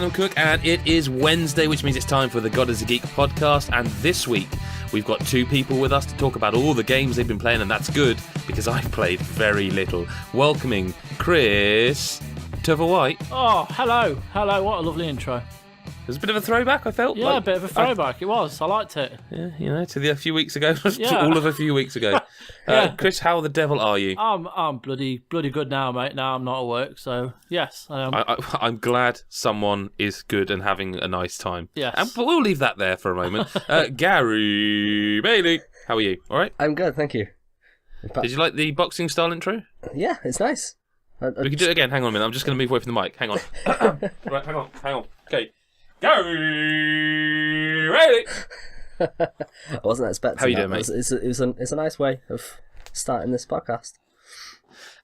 Simon Cook, and it is Wednesday, which means it's time for the God is a Geek podcast. And this week, we've got two people with us to talk about all the games they've been playing, and that's good, because I've played very little. Welcoming Chris White. Oh, hello. What a lovely intro. It was a bit of a throwback, I felt. Yeah, a bit of a throwback. It was. I liked it. Yeah, to a few weeks ago. Yeah. All of a few weeks ago. Yeah. Chris, how the devil are you? I'm bloody good now, mate. Now I'm not at work, so yes, I am. I'm glad someone is good and having a nice time. Yes. But we'll leave that there for a moment. Gary Bailey, how are you? All right? I'm good, thank you. Did you like the boxing style intro? Yeah, it's nice. We can do it again. Hang on a minute. I'm just going to move away from the mic. Hang on. Right, hang on. Okay. Gary Bailey. I wasn't expecting How you that. doing, mate? It's a nice way of starting this podcast.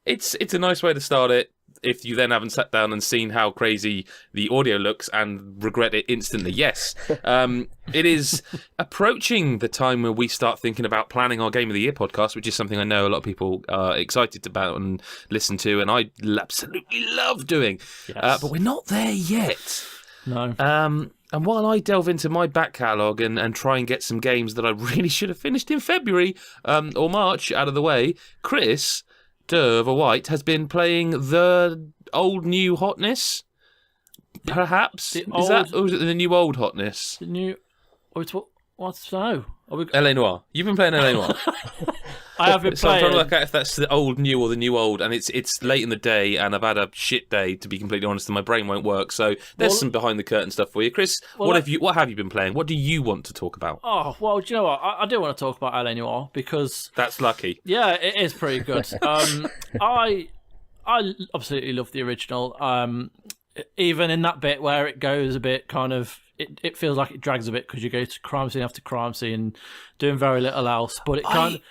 It's a nice way to start it. If you then haven't sat down and seen how crazy the audio looks and regret it instantly, yes. It is approaching the time where we start thinking about planning our Game of the Year podcast, which is something I know a lot of people are excited about and listen to, and I absolutely love doing. Yes. But we're not there yet. No. And while I delve into my back catalogue and try and get some games that I really should have finished in February or March out of the way, Chris White has been playing the old new hotness, perhaps. Is that, or is it the new old hotness? The new. What's no? L.A. Noire. You've been playing L.A. Noire. I haven't So I'm played. trying to work out if that's the old new or the new old, and it's late in the day, and I've had a shit day, to be completely honest, and my brain won't work. So there's some behind the curtain stuff for you, Chris. What have you been playing? What do you want to talk about? Oh well, do you know what? I do want to talk about LA Noire because That's lucky. yeah, it is pretty good. I absolutely love the original. Even in that bit where it goes a bit kind of, it feels like it drags a bit because you go to crime scene after crime scene, doing very little else. But it kind of.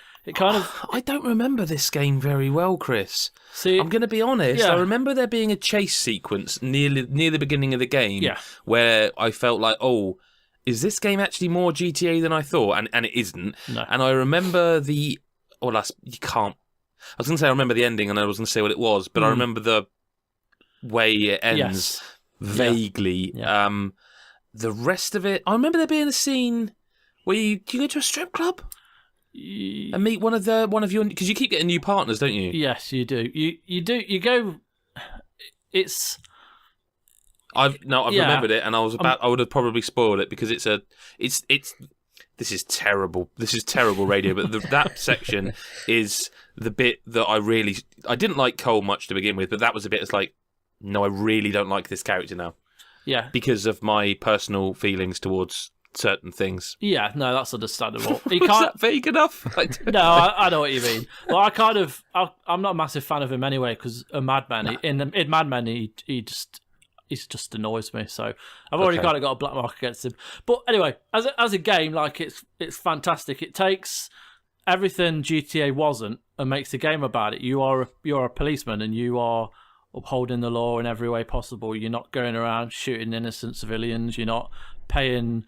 I don't remember this game very well, Chris. See, I'm going to be honest. Yeah. I remember there being a chase sequence near the beginning of the game, Yeah. where I felt like, oh, is this game actually more GTA than I thought? And it isn't. No. And I remember you can't. I was going to say I remember the ending, and I was going to say what it was, but I remember the way it ends Yes. vaguely. Yeah. The rest of it, I remember there being a scene where you go to a strip club and meet one of your, because you keep getting new partners, don't you? Yes, you do. You go. It's. I've Yeah. remembered it, and I would have probably spoiled it because it's this is terrible. This is terrible radio, but that section is the bit that I didn't like Cole much to begin with, but that was a bit. It's like, no, I really don't like this character now. Yeah. Because of my personal feelings towards certain things. Yeah, no, that's understandable. Is that vague enough? No, I know what you mean. Well, I'm not a massive fan of him anyway because Mad Men. In Mad Men, he just annoys me. So I've already kind of got a black mark against him. But anyway, as a game, like it's fantastic. It takes everything GTA wasn't and makes the game about it. You're a policeman and you are upholding the law in every way possible. You're not going around shooting innocent civilians. You're not paying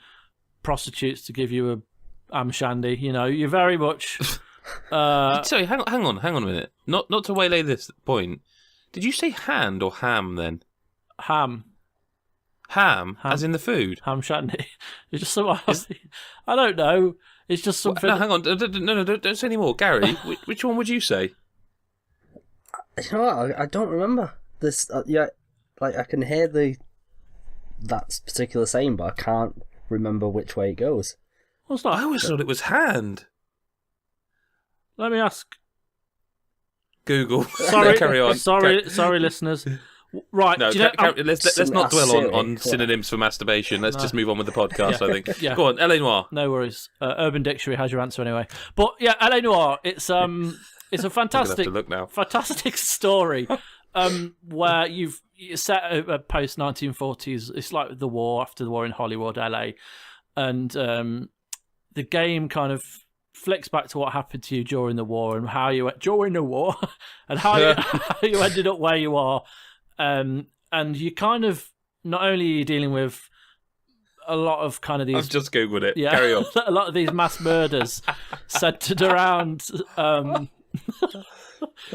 prostitutes to give you a am shandy. You know, you're very much. Sorry, hang on a minute. Not to waylay this point. Did you say hand or ham then? Ham, as in the food. ham shandy. It's just something else. I don't know. It's just something. No, hang on. No, don't say any more, Gary. Which one would you say? You know what? I don't remember this. Yeah, like I can hear that particular saying, but I can't remember which way it goes. Well, it's not. I always thought it was hand. Let me ask. Google. Sorry, Carry on. Sorry, listeners. Right, No, do you know, let's not dwell on silly. synonyms for masturbation. Let's just move on with the podcast, I think. Yeah. Go on, L.A. Noire. no worries. Urban Dictionary has your answer anyway. But yeah, LA Noire. It's a fantastic, to look now. fantastic story. Where you're set at post 1940s. It's like the war, after the war in Hollywood, LA, and the game kind of flicks back to what happened to you during the war and how you during the war and how you ended up where you are. And you kind of, not only are you dealing with a lot of kind of these... I've just Googled it. Yeah, Carry on. a lot of these mass murders centered around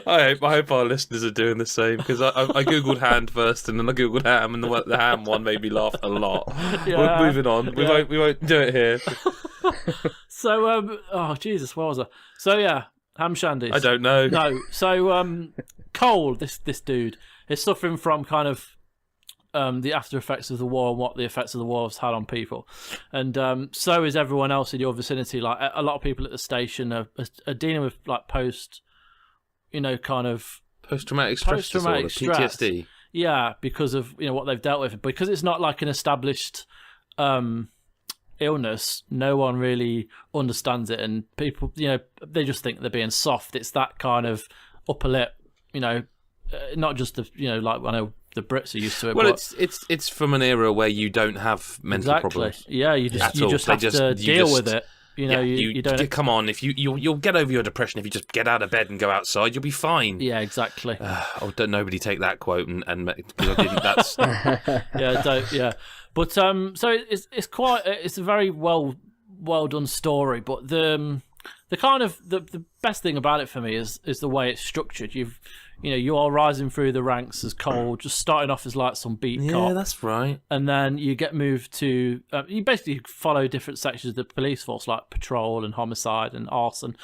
I hope our listeners are doing the same, because I googled hand first, and then I googled ham, and the ham one made me laugh a lot. Yeah. We're moving on. We won't do it here. So, oh Jesus, what was I? So yeah, ham shandies. I don't know. No, so Cole, this dude, is suffering from kind of the after effects of the war and what the effects of the war has had on people, and so is everyone else in your vicinity. Like a lot of people at the station are dealing with like Post-traumatic stress disorder, PTSD. Yeah, because of what they've dealt with. Because it's not like an established illness, no one really understands it, and people, they just think they're being soft. It's that kind of upper lip, not just the, like I know the Brits are used to it. Well, but it's from an era where you don't have mental problems. Yeah, you just have to deal with it. You don't come on. If you'll get over your depression if you just get out of bed and go outside. You'll be fine. Yeah, exactly. Don't nobody take that quote and because I didn't. That's yeah, don't, yeah. But so it's a very well done story. But the kind of the best thing about it for me is the way it's structured. You are rising through the ranks as Cole, just starting off as like some beat cop. Yeah, that's right. And then you get moved to you basically follow different sections of the police force, like patrol and homicide and arson,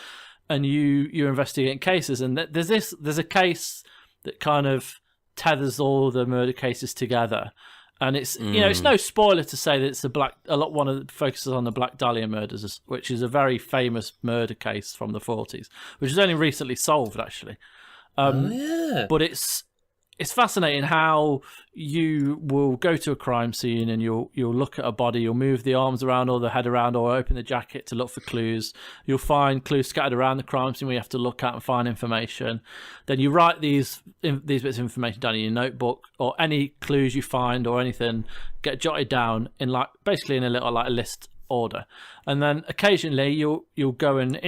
and you're investigating cases. And there's a case that kind of tethers all the murder cases together. And it's it's no spoiler to say that it's one of the focuses on the Black Dahlia murders, which is a very famous murder case from the 40s, which was only recently solved actually. But it's fascinating how you will go to a crime scene and you'll look at a body, you'll move the arms around or the head around or open the jacket to look for clues. You'll find clues scattered around the crime scene where you have to look at and find information. Then you write these bits of information down in your notebook, or any clues you find or anything get jotted down in basically in a little a list order. And then occasionally you'll go and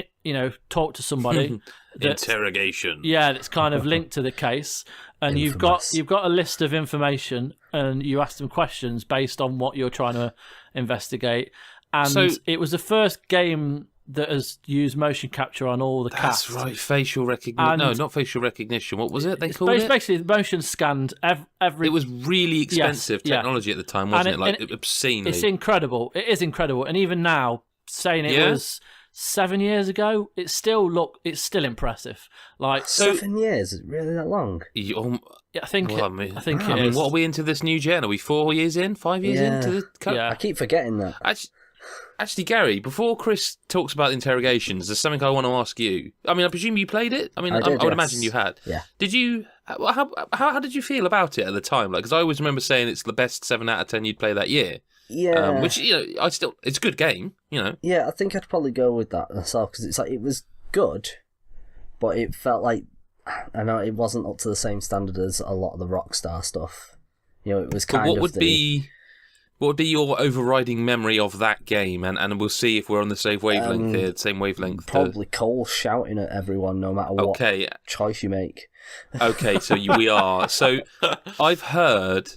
talk to somebody. Interrogation. Yeah, it's kind of linked to the case, and you've got a list of information, and you ask them questions based on what you're trying to investigate. And so, it was the first game that has used motion capture on all the cast. That's right, facial recognition. No, not facial recognition. What was it they called it? Basically, motion scanned every. It was really expensive technology at the time, wasn't it? Obscenely. It's incredible. It is incredible, and even now, saying it was 7 years ago, it's still impressive. 7 years? Is it really that long? I think it is. What are we into this new gen? Are we 4 years in? 5 years into the? I keep forgetting that. Actually, Gary, before Chris talks about interrogations, there's something I want to ask you. I mean, I presume you played it. I mean, I would imagine you had. Yeah. Did you? How did you feel about it at the time? Because I always remember saying it's the best 7 out of 10 you'd play that year. Yeah. Which it's a good game. Yeah, I think I'd probably go with that myself, because it's it was good, but it felt like I know it wasn't up to the same standard as a lot of the Rockstar stuff. It was kind of. What would be your overriding memory of that game? And we'll see if we're on the same wavelength here. Same wavelength. Probably Cole shouting at everyone, no matter what choice you make. Okay, so we are. So I've heard,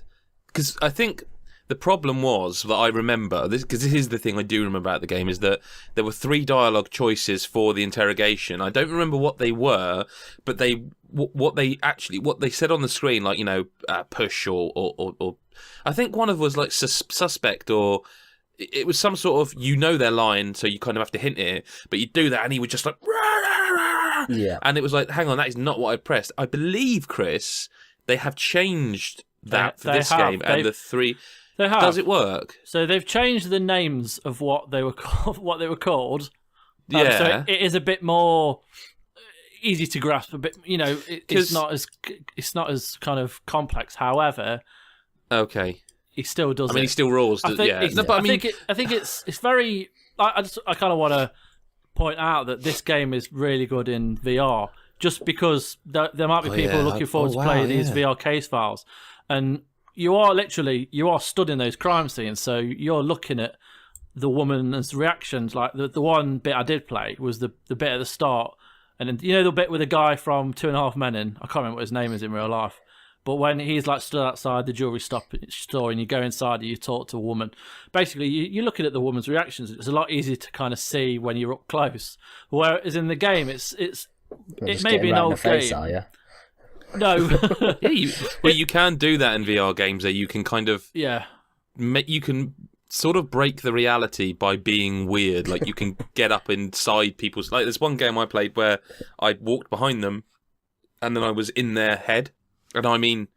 because I think the problem was that I remember this, because this is the thing I do remember about the game, is that there were 3 dialogue choices for the interrogation. I don't remember what they were, but what they said on the screen, push or I think one of was like suspect, or it was some sort of their line, so you kind of have to hint it, but you do that and he would just like yeah, and it was like, hang on, that is not what I pressed. I believe, Chris, they have changed that for this game, and the 3. They have. Does it work? So they've changed the names of what they were called. Yeah. So it is a bit more easy to grasp. A bit, it's not as kind of complex. However, okay, he still does. I mean, he still rules. I think it's very. I kind of want to point out that this game is really good in VR, just because there might be people looking forward to playing these VR case files, and you are stood in those crime scenes, so you're looking at the woman's reactions. Like the one bit I did play was the bit at the start, and then the bit with the guy from 2.5 Men In. I can't remember what his name is in real life, but when he's stood outside the jewelry store and you go inside and you talk to a woman, basically you're looking at the woman's reactions. It's a lot easier to kind of see when you're up close. Whereas in the game, it's it may be an old game. Are you? No. You can do that in VR games. That you can kind of you can sort of break the reality by being weird. Like you can get up inside people's. Like there's one game I played where I walked behind them, and then I was in their head. And I mean,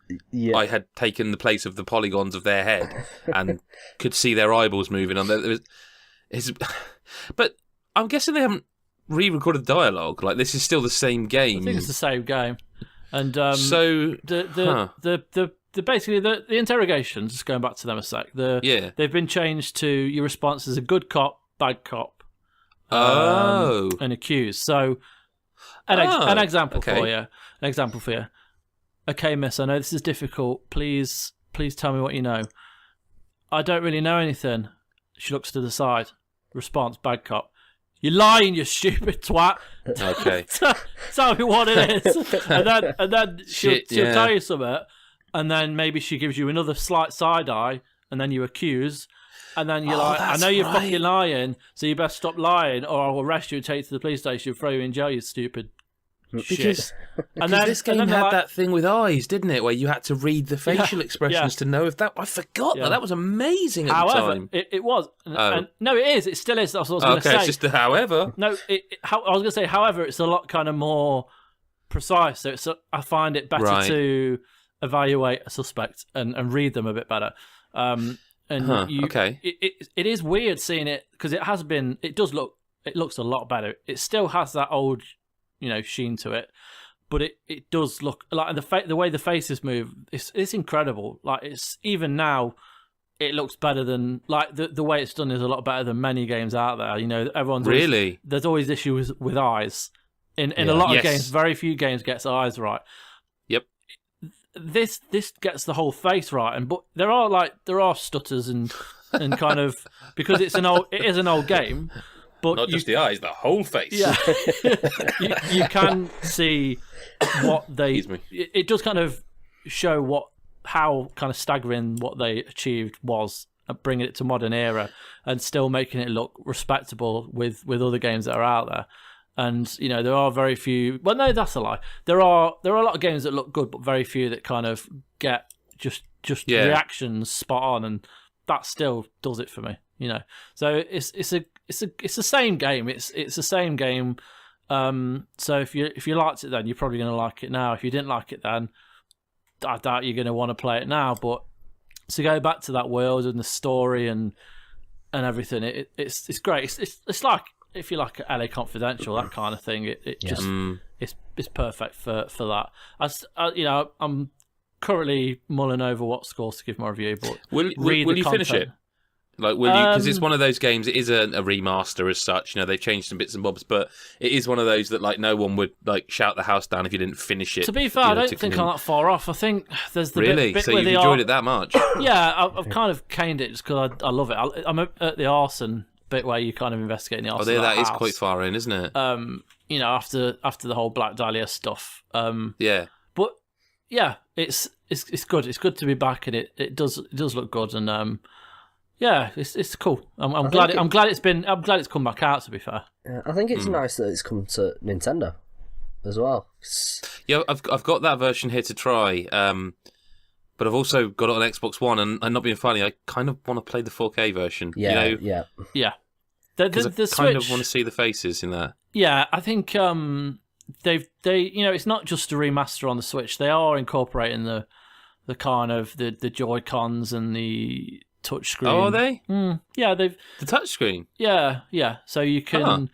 I had taken the place of the polygons of their head and could see their eyeballs moving. But I'm guessing they haven't re-recorded the dialogue. Like this is still the same game. I think it's the same game. And so the basically the interrogations. Just going back to them a sec. They've been changed to your response as a good cop, bad cop, and accused. So an example for you. An example for you. Okay, miss, I know this is difficult. Please tell me what you know. I don't really know anything. She looks to the side. Response, bad cop. You're lying, you stupid twat. Okay. Tell me what it is. And then she'll tell you something, and then maybe she gives you another slight side eye, and then you accuse, and then you're like, I know you're fucking lying, so you best stop lying, or I'll arrest you and take you to the police station and throw you in jail, you stupid Because this game had that thing with eyes, didn't it? Where you had to read the facial expressions to know if that... I forgot that. That was amazing at the time. It was. And, no, it is. It still is. That's what I was going to say. Okay, it's just the however. No, I was going to say, however, it's a lot kind of more precise. So I find it better to evaluate a suspect and read them a bit better. It is weird seeing it, because it looks a lot better. It still has that old... sheen to it, but it does look like the way the faces move. It's incredible. Like it's even now, it looks better than like the way it's done is a lot better than many games out there. Everyone's really there's always issues with eyes in a lot of games. Very few games gets eyes right. Yep. This gets the whole face right, but there are stutters and kind of because it is an old game. But not just the eyes, the whole face. Yeah, you can see what they. It does kind of show how kind of staggering what they achieved was, bringing it to modern era and still making it look respectable with other games that are out there. And there are very few. Well, no, that's a lie. There are a lot of games that look good, but very few that kind of get just reactions spot on, and that still does it for me. So it's the same game. It's the same game. So if you liked it then, you're probably going to like it now. If you didn't like it then, I doubt you're going to want to play it now. But to go back to that world and the story and everything, it's great. It's like if you like LA Confidential, that kind of thing. It's perfect for that. I'm currently mulling over what scores to give my review. But will you finish it? Like, will you? Because it's one of those games. It is a remaster as such. They've changed some bits and bobs, but it is one of those that like no one would like shout the house down if you didn't finish it. To be fair, I don't think I'm that far off. I think there's the bit so where you've enjoyed it that much. Yeah, I've kind of caned it just because I love it. I'm at the arson bit where you kind of investigate the arson. That is quite far in, isn't it? After the whole Black Dahlia stuff. Yeah. But yeah, it's good. It's good to be back, and it does look good, and yeah, it's cool. I'm glad it's come back out. To be fair, yeah, I think it's nice that it's come to Nintendo as well. Yeah, I've got that version here to try, but I've also got it on Xbox One, and not being funny, I kind of want to play the 4K version. Yeah. The I Switch, kind of want to see the faces in that. Yeah, I think they it's not just a remaster on the Switch. They are incorporating the kind of the Joy-Cons and the touchscreen. Oh, are they? Yeah, they've the touchscreen. Yeah. So you can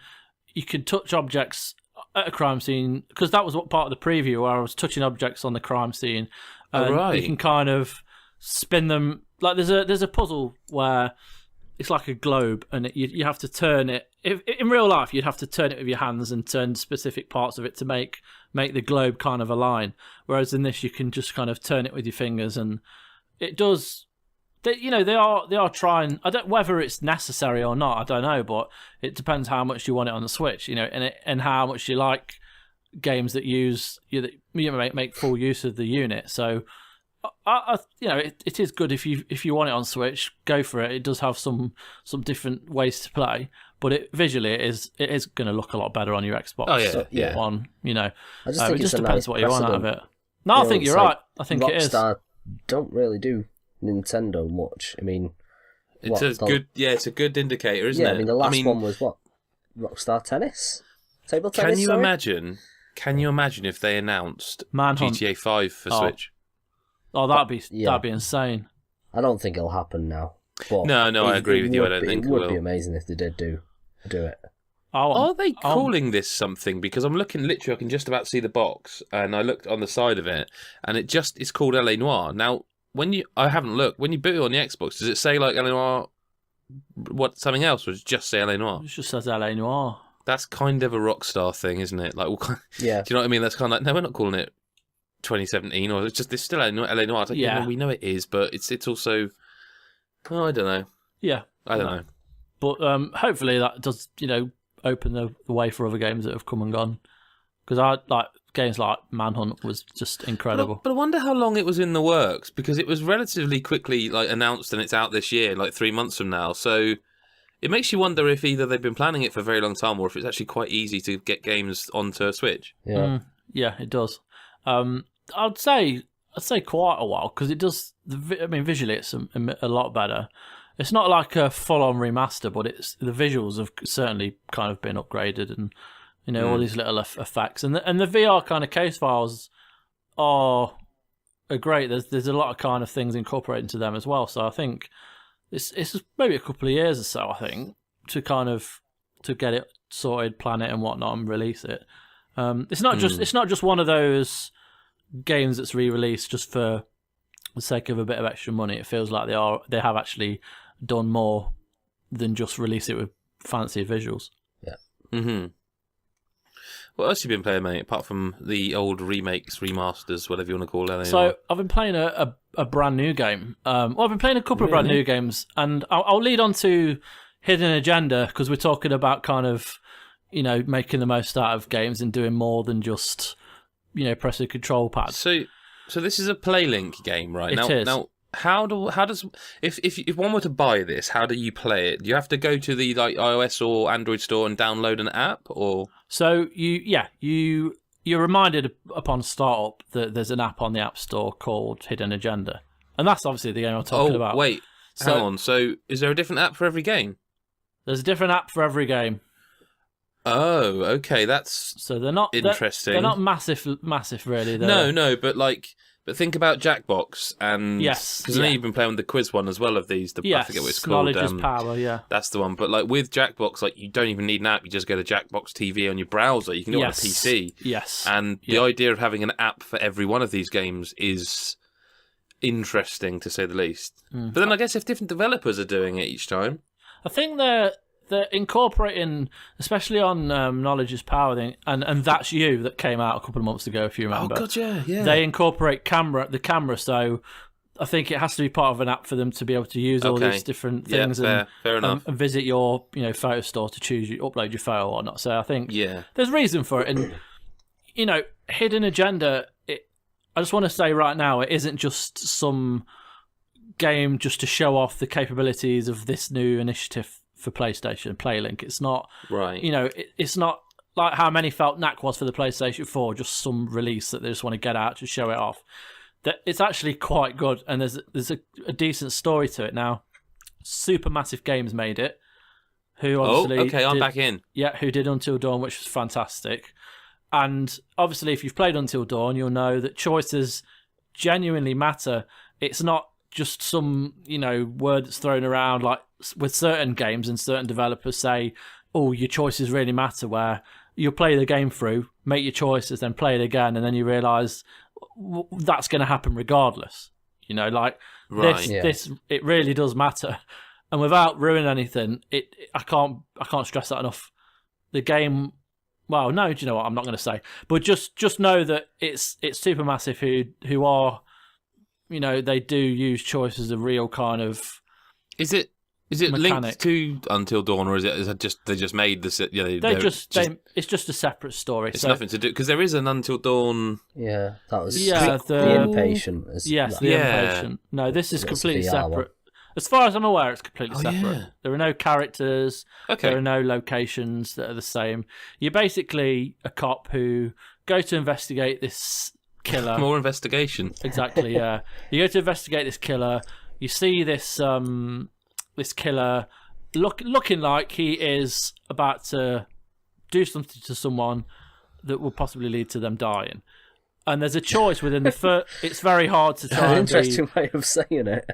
touch objects at a crime scene, because that was what part of the preview where I was touching objects on the crime scene. And you can kind of spin them. Like there's a puzzle where it's like a globe, and you have to turn it. If in real life, you'd have to turn it with your hands and turn specific parts of it to make the globe kind of align. Whereas in this, you can just kind of turn it with your fingers, and it does. They are trying. I don't whether it's necessary or not. I don't know, but it depends how much you want it on the Switch. And how much you like games that make full use of the unit. So it is good if you want it on Switch, go for it. It does have some different ways to play, but visually it is going to look a lot better on your Xbox. Oh yeah, yeah. On I just think it just it's a depends nice what you want out of precedent. it. No, I think you're right. I think it is. Rockstar don't really do Nintendo much. I mean, It's a good indicator, isn't yeah, it? I mean, the last one was what? Rockstar Tennis? Table tennis, Can you sorry? imagine? Can you imagine if they announced Manhunt. GTA 5 for Switch? Oh, that'd be insane. I don't think it'll happen now. But No, I agree with you. I don't think it would will. be amazing if they did do it. Are they calling this something? Because I'm looking, literally, I can just about see the box, and I looked on the side of it, and it's called LA Noire. Now, I haven't looked, when you boot it on the Xbox, does it say like LA Noire, something else, or does it just say LA Noire? It just says LA Noire. That's kind of a Rockstar thing, isn't it? Like, Yeah. do you know what I mean? That's kind of like, no, we're not calling it 2017, or it's still LA Noire. It's like, Yeah. well, we know it is, but it's also, I don't know. Yeah. I don't know. But hopefully that does, open the way for other games that have come and gone. Because I like games like Manhunt was just incredible. But I wonder how long it was in the works, because it was relatively quickly announced and it's out this year, 3 months from now. So it makes you wonder if either they've been planning it for a very long time, or if it's actually quite easy to get games onto a Switch. Yeah. Yeah, it does. I'd say quite a while, because it does. Visually it's a lot better. It's not like a full-on remaster, but the visuals have certainly kind of been upgraded, and all these little effects, and the VR kind of case files are great. There's a lot of kind of things incorporated into them as well. So I think it's maybe a couple of years or so, I think, to get it sorted, plan it and whatnot, and release it. It's not just one of those games that's re-released just for the sake of a bit of extra money. It feels like they have actually done more than just release it with fancy visuals. Yeah. Mm-hmm. What else have you been playing, mate, apart from the old remakes, remasters, whatever you want to call it? So I've been playing a brand new game. I've been playing a couple of brand new games, and I'll lead on to Hidden Agenda, because we're talking about kind of, making the most out of games and doing more than just, press a control pad. So this is a PlayLink game, right? It is. Now, how does if one were to buy this, how do you play it? Do you have to go to the iOS or Android store and download an app, or? So you're reminded upon startup that there's an app on the App Store called Hidden Agenda, and that's obviously the game I'm talking about. Wait, hang on. So is there a different app for every game? There's a different app for every game. Oh, okay, that's so they're not interesting. They're not massive, really. No, but think about Jackbox, and yes, because I know you've been playing with the quiz one as well of these. Yes, I forget what it's called. Knowledge is power. Yeah, that's the one. But with Jackbox, you don't even need an app. You just go to Jackbox TV on your browser. You can do it on a PC. Yes, and the idea of having an app for every one of these games is interesting, to say the least. But then I guess if different developers are doing it each time, I think they're incorporating, especially on Knowledge is Power thing, and That's You, that came out a couple of months ago, if you remember. Oh god, yeah. They incorporate the camera, so I think it has to be part of an app for them to be able to use all these different things fair enough. And visit your photo store to upload your photo or not. So I think there's there's reason for it, and Hidden Agenda. I just want to say right now, it isn't just some game just to show off the capabilities of this new initiative for PlayStation, PlayLink. It's not right. It's not like how many felt Knack was for the PlayStation 4, just some release that they just want to get out to show it off. That it's actually quite good, and there's a decent story to it now. Supermassive Games made it. Who obviously I'm back in. Yeah, who did Until Dawn, which was fantastic. And obviously, if you've played Until Dawn, you'll know that choices genuinely matter. It's not just some word that's thrown around, like with certain games and certain developers say, oh, your choices really matter, where you'll play the game through, make your choices, then play it again, and then you realise that's going to happen regardless. This it really does matter. And without ruining anything, I can't stress that enough. The game, well, no, do you know what? I'm not going to say, but just know that it's Supermassive who are, they do use choice as a real kind of. Is it Is it mechanic. linked to Until Dawn, or is it just they just made this? It's just a separate story. It's nothing to do because there is an Until Dawn. Yeah, that was the Impatient. Yes, the Impatient. No, this is completely separate. One. As far as I'm aware, it's completely separate. Yeah. There are no characters. Okay. There are no locations that are the same. You're basically a cop who go to investigate this killer. More investigation. Exactly. Yeah. You go to investigate this killer. You see this this killer looking like he is about to do something to someone that will possibly lead to them dying. And there's a choice within the first. It's very hard to try. An interesting way of saying it.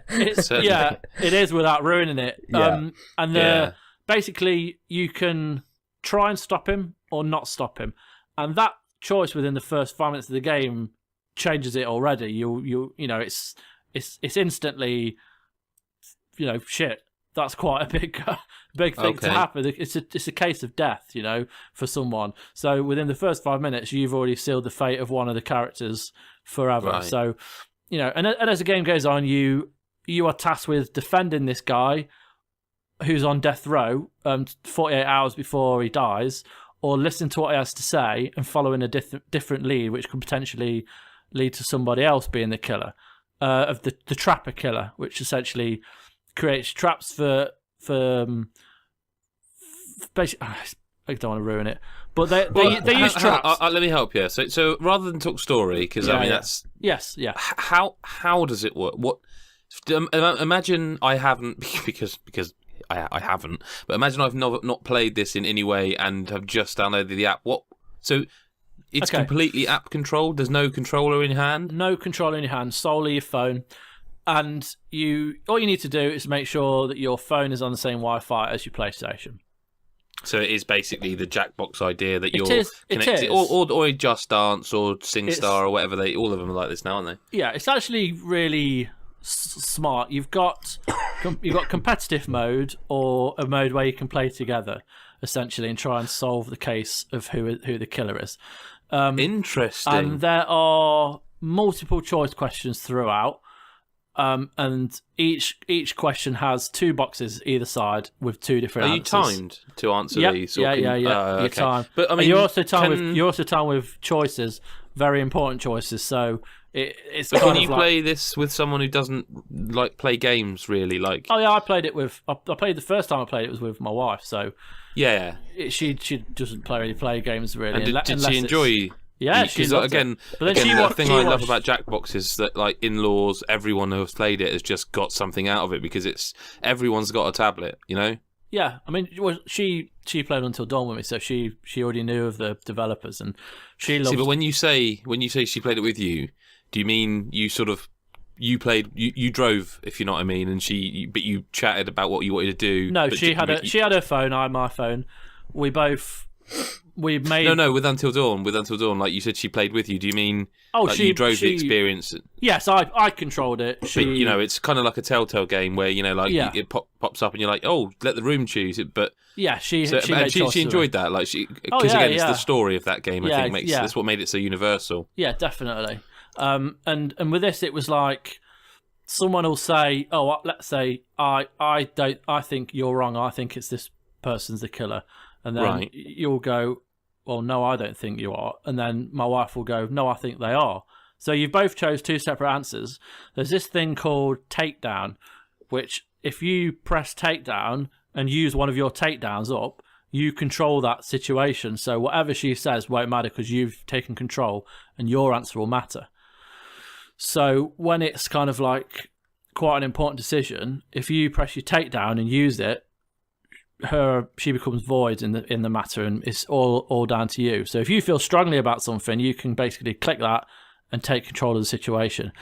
Yeah, it is without ruining it. Yeah. Basically, you can try and stop him or not stop him, and that choice within the first 5 minutes of the game changes it already. You know, it's instantly, shit. That's quite a big thing to happen. It's a case of death, for someone. So within the first 5 minutes, you've already sealed the fate of one of the characters forever. Right. So, and as the game goes on, you are tasked with defending this guy who's on death row 48 hours before he dies, or listening to what he has to say and following a different lead, which could potentially lead to somebody else being the killer, of the trapper killer, which essentially creates traps for basically. I don't want to ruin it, but they use traps. Let me help you. So rather than talk story, because that's yes. How does it work? What? Imagine I haven't because I haven't, but imagine I've not played this in any way and have just downloaded the app. What? So it's completely app controlled. There's no controller in your hand. No controller in your hand. Solely your phone. And all you need to do is make sure that your phone is on the same Wi-Fi as your PlayStation. So it is basically the Jackbox idea that you're connected, or Just Dance or SingStar or whatever. All of them are like this now, aren't they? Yeah, it's actually really smart. You've got competitive mode, or a mode where you can play together, essentially, and try and solve the case of who the killer is. Interesting. And there are multiple choice questions throughout. And each question has 2 boxes either side with 2 different answers. Are you timed to answer these? Yeah. You're timed. But I mean, you're also timed with choices, very important choices. So it's. But can you play this with someone who doesn't play games really? Oh yeah, I played it with. I played the first time I played it was with my wife. So yeah, she doesn't play games really. And did she enjoy? Yeah, because again, the thing I love about Jackbox is that in-laws, everyone who has played it has just got something out of it because everyone's got a tablet, Yeah, I mean, she played Until Dawn with me, so she already knew of the developers, and she loved. See, but when you say she played it with you, do you mean you played you drove, if you know what I mean, and but you chatted about what you wanted to do? No, she had her phone, I had my phone. We made no with Until Dawn. Like you said, she played with you. Do you mean you drove the experience? Yes, I controlled it. But, it's kind of like a Telltale game where it pops up and you're like, oh, let the room choose it. But yeah, she enjoyed that. Because it's the story of that game. I think that's what made it so universal. Yeah, definitely. And with this, it was like someone will say, oh, let's say I think you're wrong. I think it's this person's the killer, and then you'll go, well, no, I don't think you are. And then my wife will go, no, I think they are. So you both chose 2 separate answers. There's this thing called takedown, which if you press takedown and use one of your takedowns up, you control that situation. So whatever she says won't matter because you've taken control and your answer will matter. So when it's kind of like quite an important decision, if you press your takedown and use it, she becomes void in the matter, and it's all down to you. So if you feel strongly about something, you can basically click that and take control of the situation.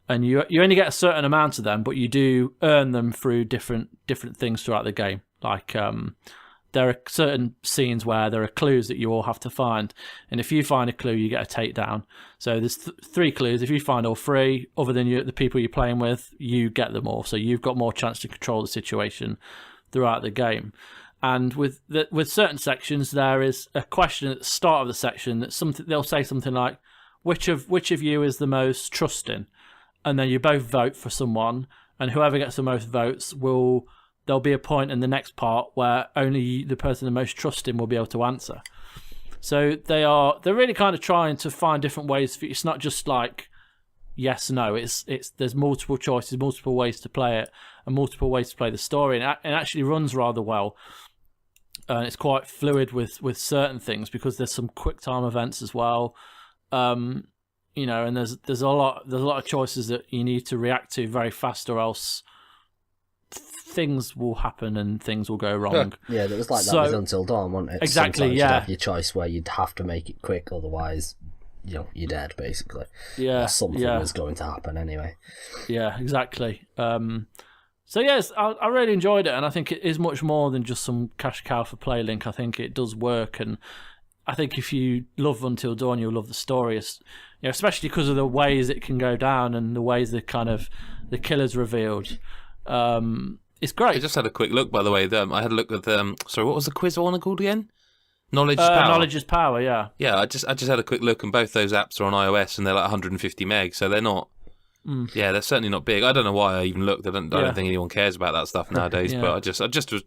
And you only get a certain amount of them, but you do earn them through different things throughout the game. Like there are certain scenes where there are clues that you all have to find, and if you find a clue, you get a takedown. So there's 3 clues. If you find all 3, other than the people you're playing with, you get them all. So you've got more chance to control the situation throughout the game. And with certain sections, there is a question at the start of the section that they'll say something like, which of you is the most trusting? And then you both vote for someone, and whoever gets the most votes will there'll be a point in the next part where only the person the most trusting will be able to answer. So they're really kind of trying to find different ways. It's not just like yes, no. It's there's multiple choices, multiple ways to play it, and multiple ways to play the story, and it actually runs rather well. And it's quite fluid with certain things because there's some quick time events as well. And there's a lot of choices that you need to react to very fast, or else things will happen and things will go wrong. Yeah, it was like that with Until Dawn, wasn't it? Exactly. Sometimes yeah, you'd have your choice where you'd have to make it quick, otherwise, you're dead basically. Yeah, or something was going to happen anyway. Yeah, exactly. So yes, I really enjoyed it, and I think it is much more than just some cash cow for PlayLink. I think it does work, and I think if you love Until Dawn, you'll love the story. Especially because of the ways it can go down and the ways the killer's revealed. It's great. I just had a quick look, by the way. I had a look at sorry, what was the quiz one called again? Knowledge is Power. Knowledge is Power, yeah. Yeah, I just had a quick look, and both those apps are on iOS, and they're like 150 meg, so they're not. Yeah, they're certainly not big. I don't know why I even looked. I don't think anyone cares about that stuff nowadays. But I just was,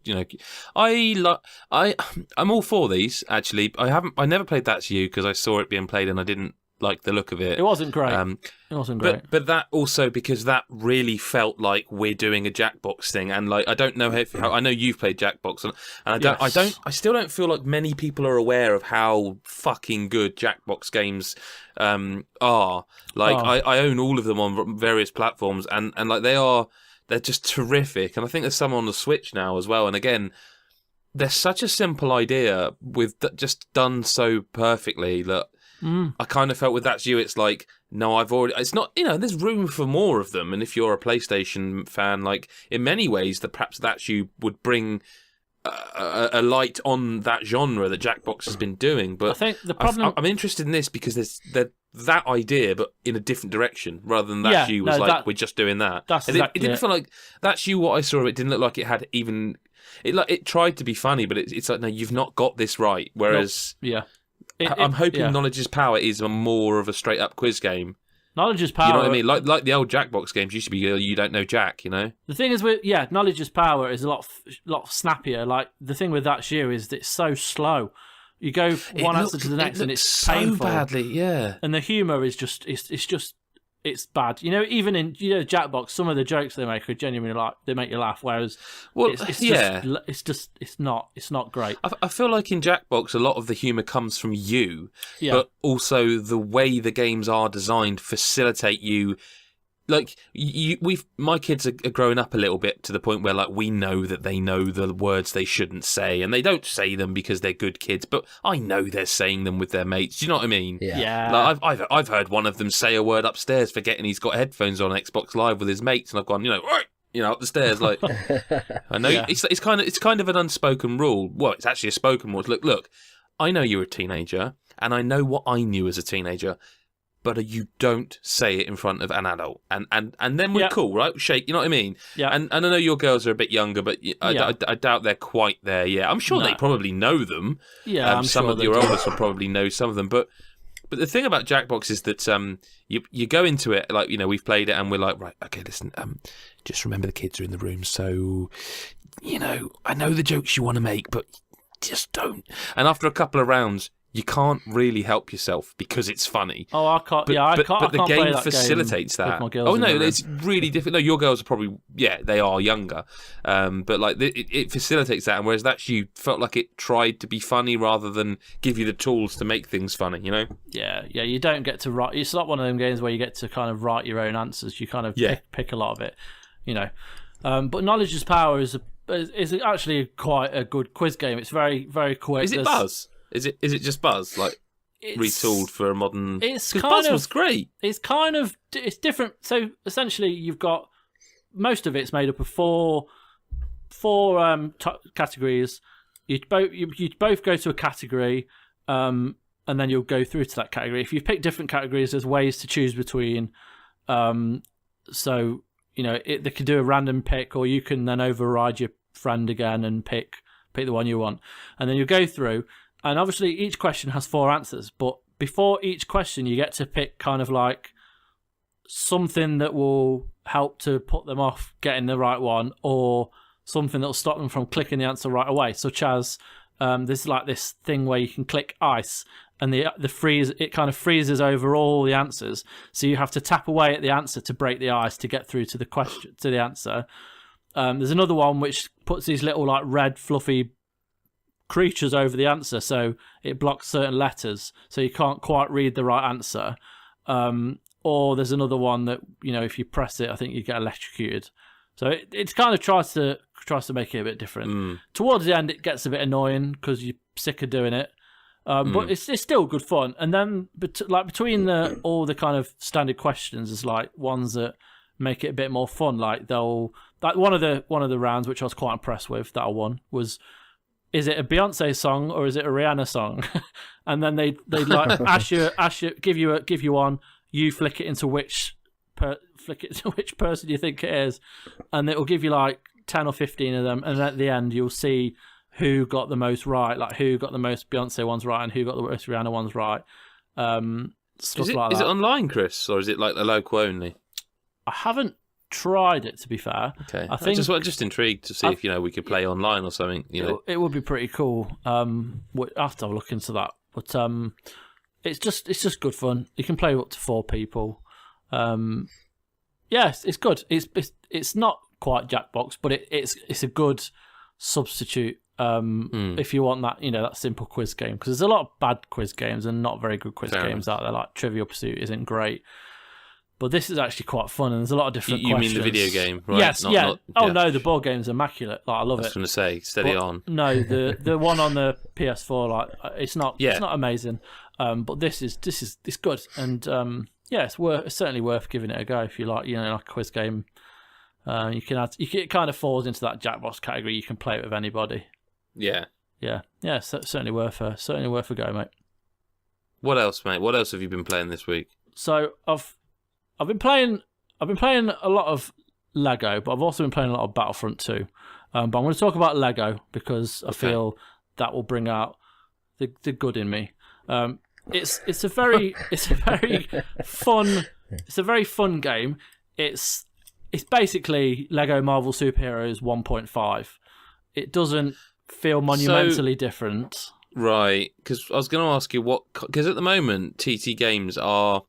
I'm all for these. Actually, I never played That's You because I saw it being played and I didn't like the look of it. It wasn't great. It wasn't great. But that also because that really felt like we're doing a Jackbox thing, and like I don't know how I know you've played Jackbox, and I still don't feel like many people are aware of how fucking good Jackbox games are. Like I own all of them on various platforms, and like they're just terrific. And I think there's some on the Switch now as well. And again, they're such a simple idea with just done so perfectly that. I kind of felt with That's You, it's like, no, it's not, there's room for more of them. And if you're a PlayStation fan, like, in many ways, perhaps That's You would bring a light on that genre that Jackbox has been doing. But I think the problem... I'm interested in this because there's that idea, but in a different direction, rather than That's You was we're just doing that. It didn't feel like That's You, what I saw of it, didn't look like it had even... It tried to be funny, but it's like, no, you've not got this right. Whereas... Nope. Yeah. I'm hoping Knowledge is Power is a more of a straight up quiz game. Knowledge is Power. You know what I mean? Like the old Jackbox games used to be. You don't know Jack. The thing is, Knowledge is Power is a lot snappier. Like the thing with That's You is that it's so slow. You go one answer to the next, and it's so painful. Badly, yeah. And the humour is just it's bad. Even in Jackbox, some of the jokes they make are genuinely they make you laugh. Whereas, it's not great. I feel like in Jackbox, a lot of the humour comes from you, but also the way the games are designed facilitate you. Like my kids are growing up a little bit to the point where like we know that they know the words they shouldn't say, and they don't say them because they're good kids. But I know they're saying them with their mates. Do you know what I mean? Yeah. Like I've heard one of them say a word upstairs, forgetting he's got headphones on Xbox Live with his mates, and I've gone, up the stairs. Like I know it's kind of an unspoken rule. Well, it's actually a spoken rule. Look, I know you're a teenager, and I know what I knew as a teenager. But you don't say it in front of an adult, and then we're cool, right? Shake, you know what I mean? Yeah. And I know your girls are a bit younger, but I doubt they're quite there yet. I'm sure they probably know them. Yeah, I'm some sure of your oldest will probably know some of them. But the thing about Jackbox is that you go into it like we've played it and we're like, right, okay, listen, just remember the kids are in the room, so I know the jokes you want to make, but just don't. And after a couple of rounds, you can't really help yourself because it's funny. Oh, I can't. But the game play facilitates game that. with my girls it's really different. No, your girls are probably they are younger, but like it facilitates that. And whereas That's You felt like it tried to be funny rather than give you the tools to make things funny. Yeah. You don't get to write. It's not one of them games where you get to kind of write your own answers. You kind of pick a lot of it. But Knowledge is Power is actually quite a good quiz game. It's very, very quick. Is it Buzz? Is it just Buzz? Like retooled for a modern? It's kind Buzz of was great. It's different. So essentially, you've got most of it's made up of four categories. You'd both go to a category, and then you'll go through to that category. If you pick different categories, there's ways to choose between. So they can do a random pick, or you can then override your friend again and pick the one you want, and then you go through. And obviously, each question has 4 answers. But before each question, you get to pick kind of like something that will help to put them off getting the right one, or something that'll stop them from clicking the answer right away, such as there's like this thing where you can click ice, and the freeze, it kind of freezes over all the answers, so you have to tap away at the answer to break the ice to get through to the question, to the answer. There's another one which puts these little like red fluffy creatures over the answer, so it blocks certain letters, so you can't quite read the right answer. Or there's another one that, you know, if you press it, I think you get electrocuted. So it kind of tries to make it a bit different. Towards the end, it gets a bit annoying because you're sick of doing it. But it's still good fun. And then between all the kind of standard questions, there's like ones that make it a bit more fun. Like one of the rounds which I was quite impressed with that I won was, is it a Beyonce song or is it a Rihanna song? And then they like ask you give you one, you flick it into which person you think it is, and it will give you like 10 or 15 of them, and at the end you'll see who got the most right, like who got the most Beyonce ones right and who got the most Rihanna ones right. Stuff like that. Is it online, Chris, or is it like the local only? I haven't tried it, to be fair. Okay, I think just intrigued to see if we could play online or something. It would be pretty cool. We'll have to have a look into that, but it's just good fun. You can play up to 4 people. Yes, it's good. It's not quite Jackbox, but it's a good substitute if you want that that simple quiz game, because there's a lot of bad quiz games and not very good quiz games out there. Like Trivial Pursuit isn't great. But this is actually quite fun, and there's a lot of different questions. You mean the video game, right? Yes, no, the board game's immaculate. Like, I love it. I was going to say, steady on. No, the one on the PS4, like it's not amazing. But this is good, and it's certainly worth giving it a go if you like like a quiz game. It kind of falls into that Jackbox category. You can play it with anybody. Yeah. Certainly worth a go, mate. What else, mate? What else have you been playing this week? So I've been playing a lot of Lego, but I've also been playing a lot of Battlefront 2. But I'm going to talk about Lego because I feel that will bring out the good in me. It's a very fun game. It's basically Lego Marvel Superheroes 1.5. It doesn't feel monumentally different. Right, because I was going to ask you because at the moment TT Games are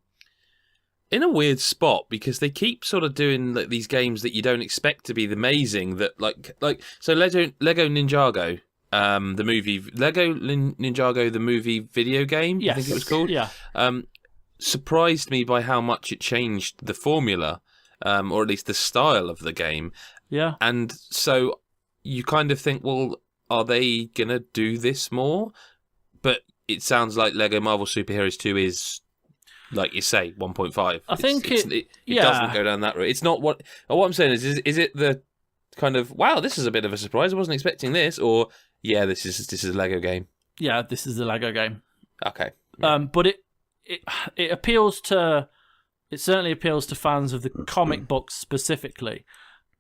in a weird spot because they keep sort of doing like these games that you don't expect to be amazing. That like so Lego Ninjago, the movie Lego Ninjago, the movie video game. Yes. I think it was called. Yeah. Surprised me by how much it changed the formula, or at least the style of the game. Yeah. And so you kind of think, well, are they gonna do this more? But it sounds like Lego Marvel Superheroes 2 is, like you say, 1.5. I think it doesn't go down that route. It's not what I'm saying is it the kind of, wow, this is a bit of a surprise, I wasn't expecting this, or this is a Lego game. Yeah, this is a Lego game. Okay. But it appeals to, it certainly appeals to fans of the comic books specifically,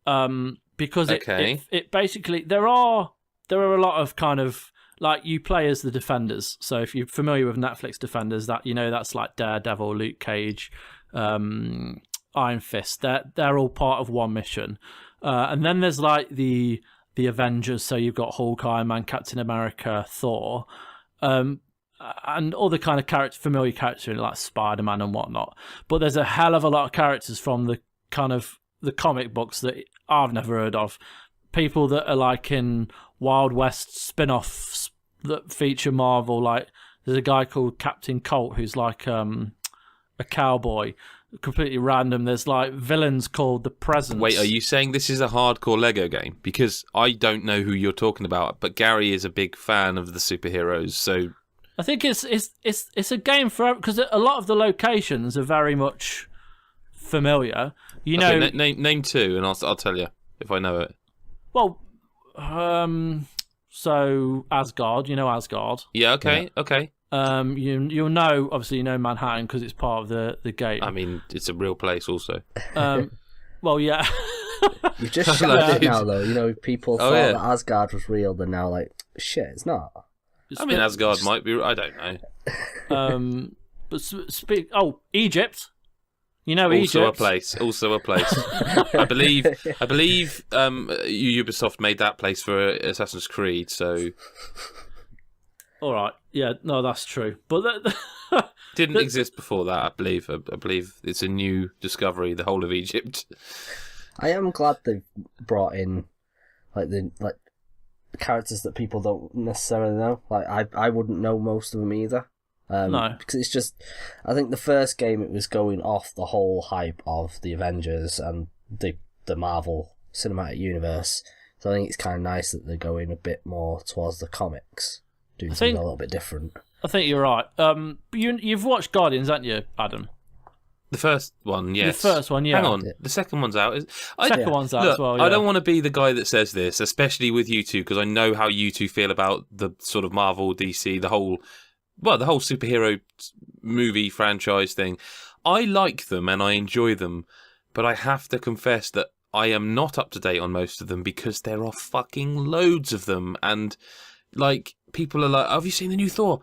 because it basically there are a lot of kind of, like, you play as the Defenders. So if you're familiar with Netflix Defenders, that's like Daredevil, Luke Cage, Iron Fist. They're all part of one mission. And then there's like the Avengers. So you've got Hulk, Iron Man, Captain America, Thor, and other kind of familiar characters like Spider-Man and whatnot. But there's a hell of a lot of characters from the kind of the comic books that I've never heard of. People that are like in Wild West spin-offs that feature Marvel. Like, there's a guy called Captain Colt who's like a cowboy, completely random. There's like villains called the Presence. Wait, are you saying this is a hardcore Lego game? Because I don't know who you're talking about, but Gary is a big fan of the superheroes, so I think it's a game for, because a lot of the locations are very much familiar. Name 2, and I'll tell you if I know it. Well, so Asgard, Asgard. Yeah, okay. You'll know, obviously, Manhattan because it's part of the game. I mean, it's a real place also. Well, yeah. You've just shattered it now, though. People thought that Asgard was real, but now, like, shit, it's not. I mean, Asgard might be, I don't know. But Egypt. You know, Also Egypt. a place. Also a place. I believe. Ubisoft made that place for Assassin's Creed. So All right. Yeah. No, that's true. But didn't exist before that. I believe. I believe it's a new discovery. The whole of Egypt. I am glad they've brought in the characters that people don't necessarily know. Like I wouldn't know most of them either. No, because it's just, I think the first game it was going off the whole hype of the Avengers and the Marvel Cinematic Universe. So I think it's kind of nice that they're going a bit more towards the comics, doing something a little bit different. I think you're right. You've watched Guardians, haven't you, Adam? The first one, yes. The first one, yeah. Hang on, the second one's out. Second one's out as well. Yeah. I don't want to be the guy that says this, especially with you two, because I know how you two feel about the sort of Marvel, DC, the whole superhero movie franchise thing. I like them and I enjoy them, but I have to confess that I am not up to date on most of them because there are fucking loads of them. And, like, people are like, have you seen the new Thor?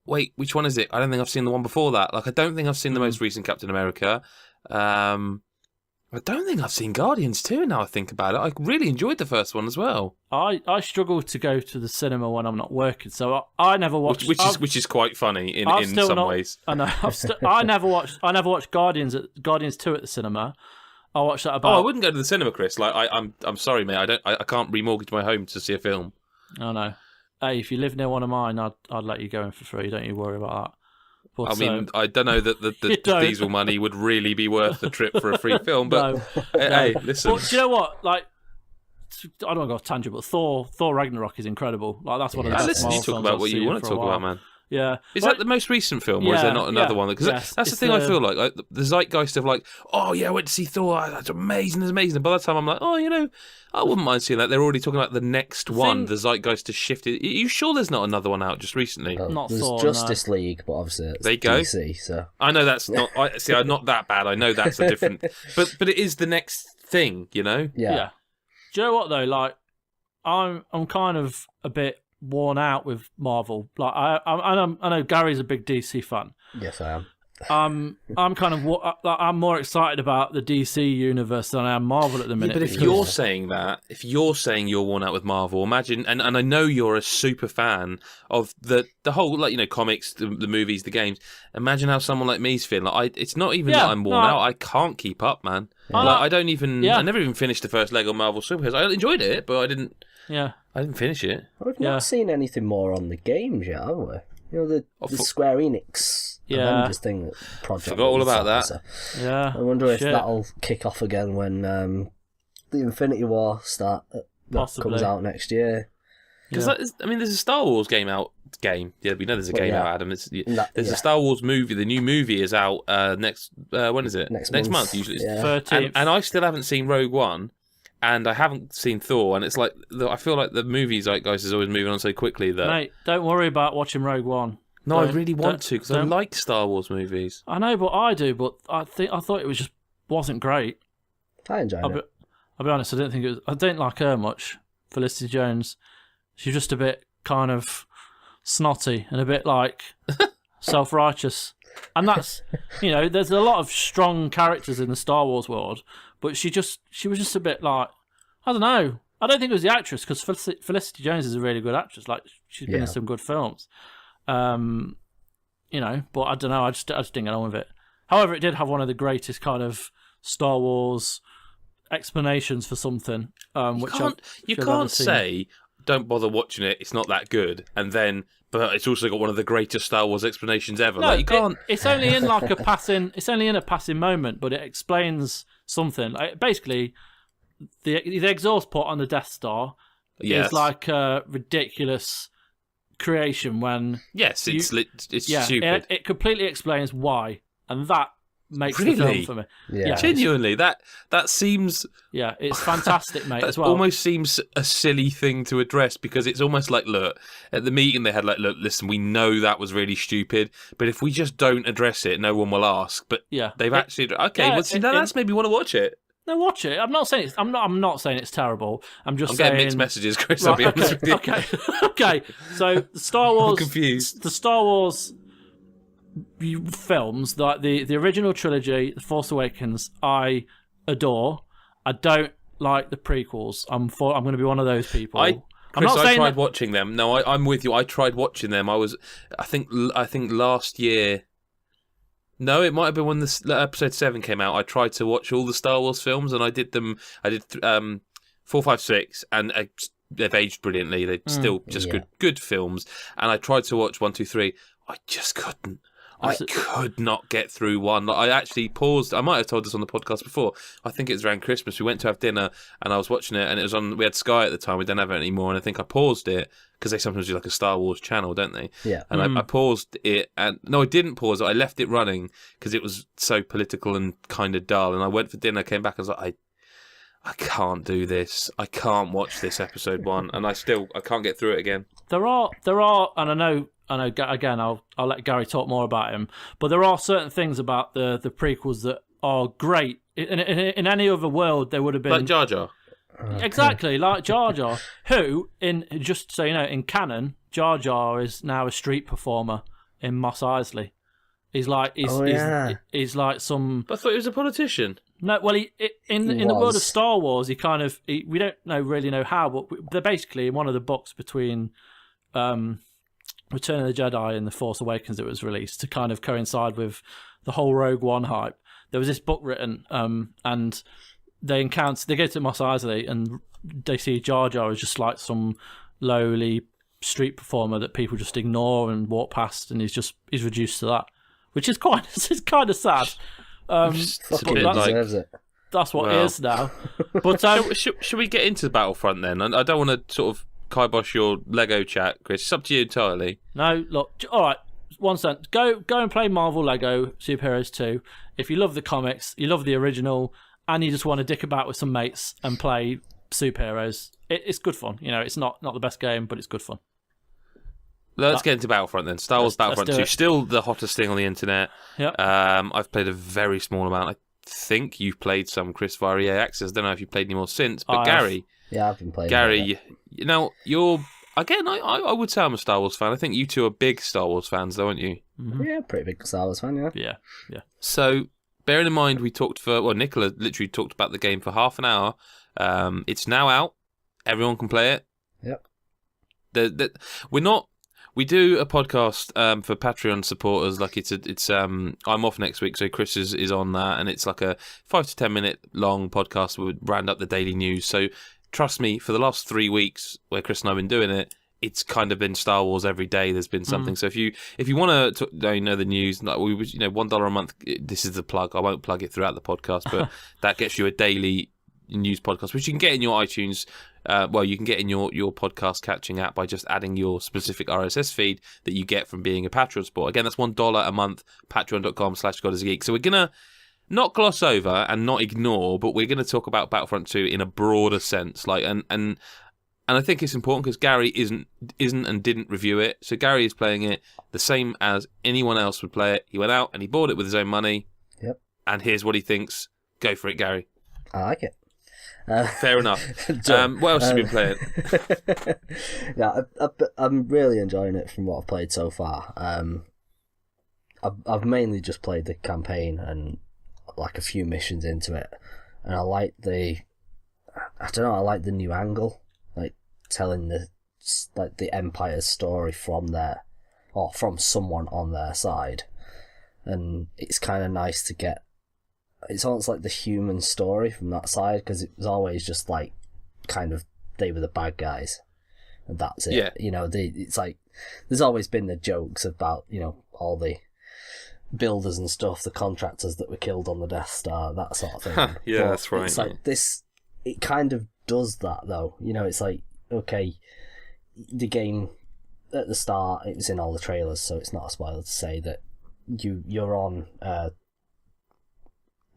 Wait, which one is it? I don't think I've seen the one before that. Like, I don't think I've seen the most recent Captain America. I don't think I've seen Guardians 2 now I think about it. I really enjoyed the first one as well. I struggle to go to the cinema when I'm not working, so I never watched. Which is quite funny in some ways. I know. I never watched Guardians 2 at the cinema. I watched that about. Oh, I wouldn't go to the cinema, Chris. Like I'm sorry, mate. I can't remortgage my home to see a film. I know. Hey, if you live near one of mine, I'd let you go in for free. Don't you worry about that. But, I mean, I don't know that the diesel money would really be worth the trip for a free film, but hey, listen. But do you know what? Like, I don't want to go off tangent, but Thor Ragnarok is incredible. Like, that's one of the best listen, you talk about what you want to talk about, man. Yeah. Is that the most recent film, or is there not another one? Because that's the thing I feel like the zeitgeist of like, oh yeah, I went to see Thor, that's amazing, it's amazing. And by that time I'm like, oh, I wouldn't mind seeing that. They're already talking about the next one. The zeitgeist has shifted. Are you sure there's not another one out just recently? Not there's Thor, Justice League, but obviously it's there you go. DC, so. I know that's not. I'm not that bad. I know that's a different, but it is the next thing, Yeah. Do you know what though? Like, I'm kind of a bit worn out with Marvel. Like, I know Gary's a big DC fan. Yes, I am. I'm kind of I'm more excited about the DC universe than I am Marvel at the minute. But if you're saying that, if you're saying you're worn out with Marvel, imagine, and I know you're a super fan of the whole, like, comics, the movies, the games. Imagine how someone like me's feeling. Like, it's not even that I'm worn out. I can't keep up, man. Yeah. Like, I don't even. I never even finished the first Lego Marvel superheroes. I enjoyed it, but I didn't. Yeah. I didn't finish it. We've not seen anything more on the games yet, have we? The Square Enix Avengers thing project. Forgot all about that. So yeah. I wonder if that'll kick off again when the Infinity War comes out next year. Because there's a Star Wars game out. Yeah, we know there's a game out, Adam. There's a Star Wars movie. The new movie is out next. When is it? Next month. Usually, 13th. And I still haven't seen Rogue One. And I haven't seen Thor, and it's like I feel like the movie zeitgeist is always moving on so quickly that. Mate, don't worry about watching Rogue One. No, I really want to because I like Star Wars movies. I know, but I do. But I thought it wasn't great. I enjoyed it. I'll be honest. I didn't like her much. Felicity Jones. She's just a bit kind of snotty and a bit like self-righteous. And that's there's a lot of strong characters in the Star Wars world. But she was just a bit like, I don't know. I don't think it was the actress, because Felicity Jones is a really good actress. Like, she's been in some good films. But I don't know. I just didn't get on with it. However, it did have one of the greatest kind of Star Wars explanations for something. You can't say, don't bother watching it, it's not that good, but it's also got one of the greatest Star Wars explanations ever. No, like, you can't. It's only in like a passing. It's only in a passing moment, but it explains something. Like, basically, the exhaust port on the Death Star is like a ridiculous creation. When it's stupid. It completely explains why, and that makes the film for me. Yeah. Genuinely, that seems. Yeah, it's fantastic, mate. That as well, almost seems a silly thing to address, because it's almost like, look, at the meeting they had, like, look, listen, we know that was really stupid, but if we just don't address it, no one will ask. But they've actually that's made me want to watch it. No, watch it. I'm not saying I'm not saying it's terrible. I'm saying getting mixed messages, Chris. I'll be honest with you. Okay. So the Star Wars. I'm confused. The Star Wars films, like the original trilogy, The Force Awakens, I adore. I don't like the prequels. I'm going to be one of those people. Chris, I'm not saying tried watching them. No, I'm with you. I tried watching them. I think last year. No, it might have been when episode 7 came out. I tried to watch all the Star Wars films, and I did them. I did 4, 5, 6, and they've aged brilliantly. They're still just good films. And I tried to watch 1, 2, 3. I just couldn't. I could not get through one. I actually paused. I might have told this on the podcast before. I think it was around Christmas. We went to have dinner, and I was watching it, and it was on. We had Sky at the time. We don't have it anymore, and I think I paused it because they sometimes do like a Star Wars channel, don't they? Yeah. And I paused it, and no, I didn't pause it. I left it running because it was so political and kind of dull. And I went for dinner, came back, and I was like, I can't do this. I can't watch this episode 1, and I can't get through it again. There are, and I know. Again, I'll let Gary talk more about him. But there are certain things about the prequels that are great. In any other world, they would have been like Jar Jar. Exactly, like Jar Jar. Who, just so you know, in canon, Jar Jar is now a street performer in Mos Eisley. He's like he's like some. I thought he was a politician. No, well, in the world of Star Wars, we don't really know how, but they're basically in one of the books between. Return of the Jedi and The Force Awakens that was released to kind of coincide with the whole Rogue One hype. There was this book written, and they go to Mos Eisley and they see Jar Jar as just like some lowly street performer that people just ignore and walk past, and he's reduced to that, which is it's kind of sad. That's what it is now. But should we get into Battlefront then? I don't want to sort of kibosh your Lego chat, Chris. It's up to you entirely. No, look, all right. 1 cent. Go and play Marvel Lego Superheroes 2. If you love the comics, you love the original, and you just want to dick about with some mates and play superheroes, it's good fun. You know, it's not the best game, but it's good fun. Let's get into Battlefront then. Star Wars Battlefront 2, still the hottest thing on the internet. Yep. I've played a very small amount. I think you've played some, Chris, via EA Access. I don't know if you've played any more since, but Gary. Yeah, I've been playing. Gary, you're again. I would say I'm a Star Wars fan. I think you two are big Star Wars fans, though, aren't you? Mm-hmm. Yeah, pretty big Star Wars fan. Yeah. So, bearing in mind, Nicola literally talked about the game for half an hour. It's now out. Everyone can play it. Yep. We do a podcast for Patreon supporters. Like I'm off next week, so Chris is on that, and it's like a 5 to 10 minute long podcast. We would round up the daily news. So trust me, for the last 3 weeks where Chris and I've been doing it, it's kind of been Star Wars every day. There's been something. So if you want to know the news, like $1 a month. This is the plug. I won't plug it throughout the podcast, but that gets you a daily news podcast, which you can get in your iTunes. You can get in your podcast catching app by just adding your specific RSS feed that you get from being a Patreon supporter. Again, that's $1 a month, patreon.com/GodIsAGeek. So we're going to not gloss over and not ignore, but we're going to talk about Battlefront 2 in a broader sense. And I think it's important because Gary isn't and didn't review it. So Gary is playing it the same as anyone else would play it. He went out and he bought it with his own money. Yep. And here's what he thinks. Go for it, Gary. I like it. Fair enough. What else have you been playing? Yeah, I'm really enjoying it from what I've played so far. I've mainly just played the campaign and like a few missions into it, and I like the new angle, like telling the Empire's story from someone on their side, and it's kind of nice to get. It's almost like the human story from that side, because it was always just like kind of they were the bad guys and that's it. Yeah. It's like there's always been the jokes about all the builders and stuff, the contractors that were killed on the Death Star, that sort of thing. Yeah, but that's right. It's like this. It kind of does that though. It's like, okay, the game at the start, it was in all the trailers, so it's not a spoiler to say that you're on.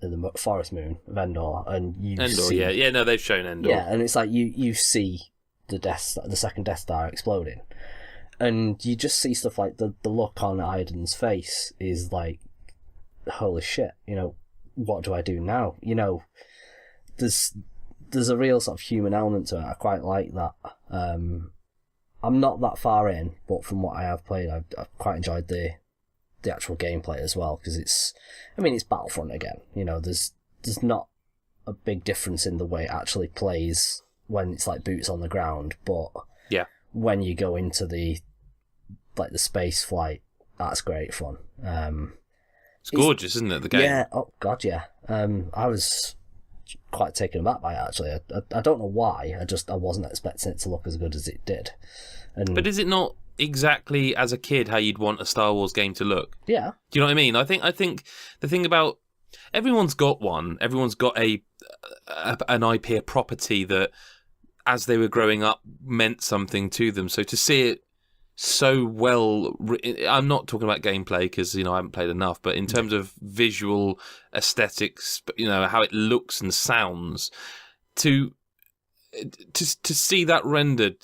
The forest moon of Endor, and they've shown Endor. Yeah, and it's like you see the second Death Star exploding, and you just see stuff like the look on Iden's face is like, holy shit, what do I do now? There's a real sort of human element to it. I quite like that. I'm not that far in, but from what I have played, I've quite enjoyed the the actual gameplay as well, because it's Battlefront again. You know, there's not a big difference in the way it actually plays when it's like boots on the ground, but Yeah. when you go into the space flight, that's great fun. It's gorgeous, isn't it, the game? Yeah, oh god, yeah. I was quite taken aback by it, actually. I don't know why, I wasn't expecting it to look as good as it did. But is it not exactly, as a kid, how you'd want a Star Wars game to look? Yeah. Do you know what I mean? I think the thing about... Everyone's got one. Everyone's got an IP, a property that, as they were growing up, meant something to them. So to see it so well... I'm not talking about gameplay, because, I haven't played enough, but in terms of visual aesthetics, how it looks and sounds, to see that rendered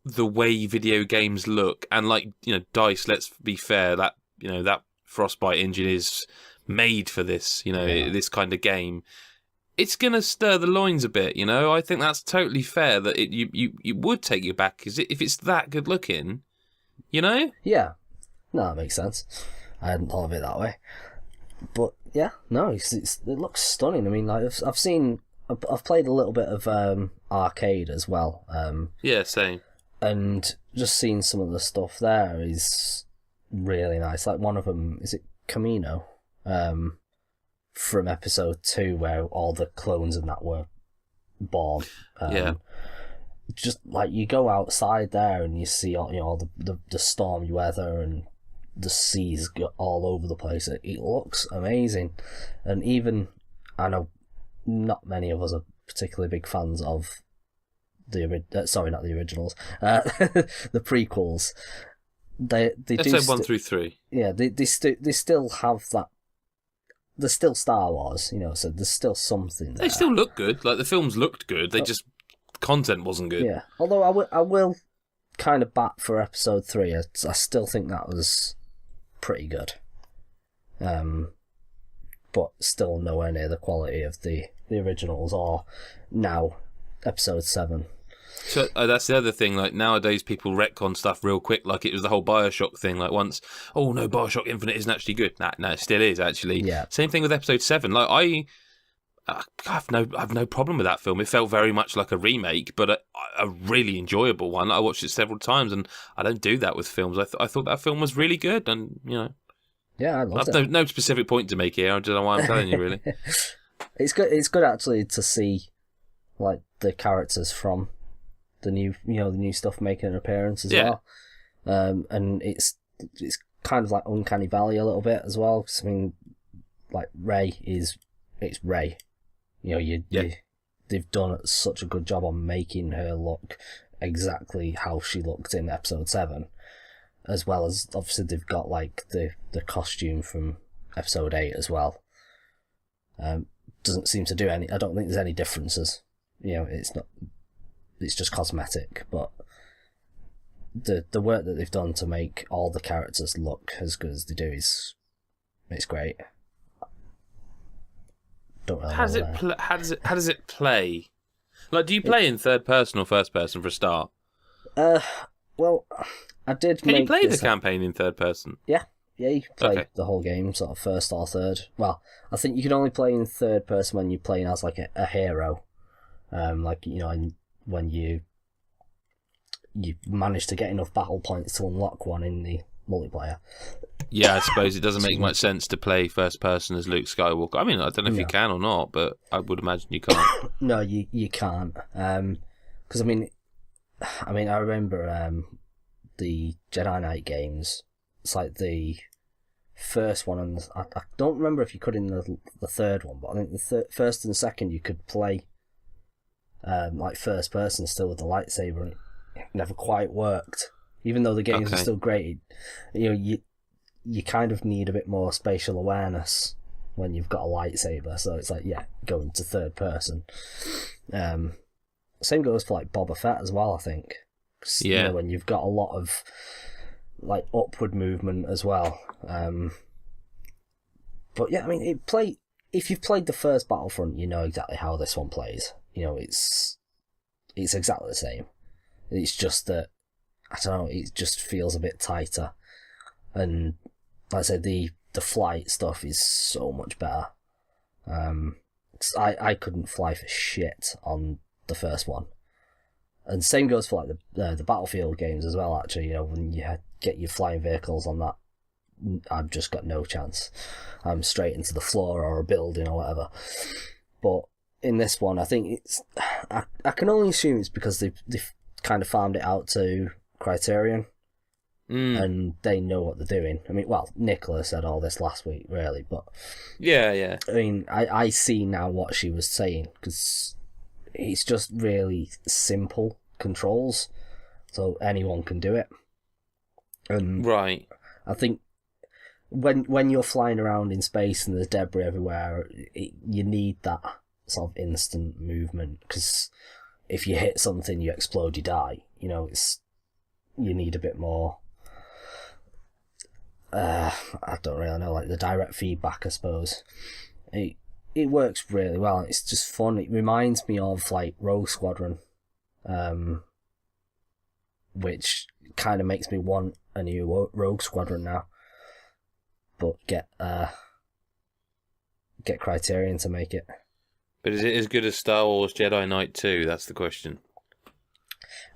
the way video games look, and DICE, let's be fair, that that Frostbite engine is made for this, this kind of game. It's gonna stir the loins a bit, I think that's totally fair that you would take you back, because if it's that good looking, Yeah. No, that makes sense. I hadn't thought of it that way. But yeah, no, it looks stunning. I mean, I've played a little bit of arcade as well. Yeah, same. And just seeing some of the stuff there is really nice. Like one of them, is it Camino? From episode 2, where all the clones and that were born. Yeah. Just like you go outside there and you see all the stormy weather and the seas all over the place. It looks amazing. And even, I know not many of us are particularly big fans of sorry, not the originals, the prequels. They Episode 1 through 3. Yeah, they still have that. They're still Star Wars, so there's still something there. They still look good. Like, the films looked good. They just... content wasn't good. Yeah, although I will kind of bat for episode 3. I still think that was pretty good. But still nowhere near the quality of the originals, or now episode 7. So that's the other thing. Like, nowadays, people retcon stuff real quick. Like, it was the whole Bioshock thing. Like, once, oh no, Bioshock Infinite isn't actually good. No, it still is actually. Yeah. Same thing with episode 7. Like, I have no problem with that film. It felt very much like a remake, but a really enjoyable one. I watched it several times, and I don't do that with films. I thought that film was really good, and Yeah, I loved it. No specific point to make here. I don't know why I'm telling you, really. It's good. It's good actually to see like the characters from the new stuff making an appearance as well. And it's kind of like Uncanny Valley a little bit as well. 'Cause, I mean, like it's Rey. They've done such a good job on making her look exactly how she looked in episode 7, as well as obviously they've got like the costume from episode 8 as well. Doesn't seem to do any. I don't think there's any differences. It's just cosmetic, but the work that they've done to make all the characters look as good as they do it's great. Don't really How does it play? Like, do you play in third person or first person for a start? Well, I did. Can you play the campaign in third person? Yeah, you can play Okay. the whole game, sort of first or third. Well, I think you can only play in third person when you're playing as like a hero, and when you manage to get enough battle points to unlock one in the multiplayer. Yeah, I suppose it doesn't make much sense to play first person as Luke Skywalker. I mean, I don't know if you can or not, but I would imagine you can't. No, you can't. Because I remember the Jedi Knight games. It's like the first one, and I don't remember if you could in the third one, but I think the first and second you could play like first person still with the lightsaber, and it never quite worked. Even though the games are still great, you kind of need a bit more spatial awareness when you've got a lightsaber. So it's like, go into third person. Same goes for like Boba Fett as well, I think. 'Cause, when you've got a lot of like upward movement as well. But yeah, I mean, if you've played the first Battlefront, you know exactly how this one plays. It's exactly the same. It's just that, I don't know, it just feels a bit tighter. And like I said, the flight stuff is so much better. 'Cause I couldn't fly for shit on the first one, and same goes for like the Battlefield games as well. Actually, when you get your flying vehicles on that, I've just got no chance. I'm straight into the floor or a building or whatever. But in this one, I think I can only assume it's because they've kind of farmed it out to Criterion. And they know what they're doing. I mean, well, Nicola said all this last week, really, but yeah. I mean, I see now what she was saying, because it's just really simple controls, so anyone can do it. And right, I think when you're flying around in space and there's debris everywhere, you need that sort of instant movement, because if you hit something, you explode, you die. You need a bit more. I don't really know, like the direct feedback, I suppose. It works really well. It's just fun. It reminds me of like Rogue Squadron, which kind of makes me want a new Rogue Squadron now. But get Criterion to make it. But is it as good as Star Wars Jedi Knight 2? That's the question.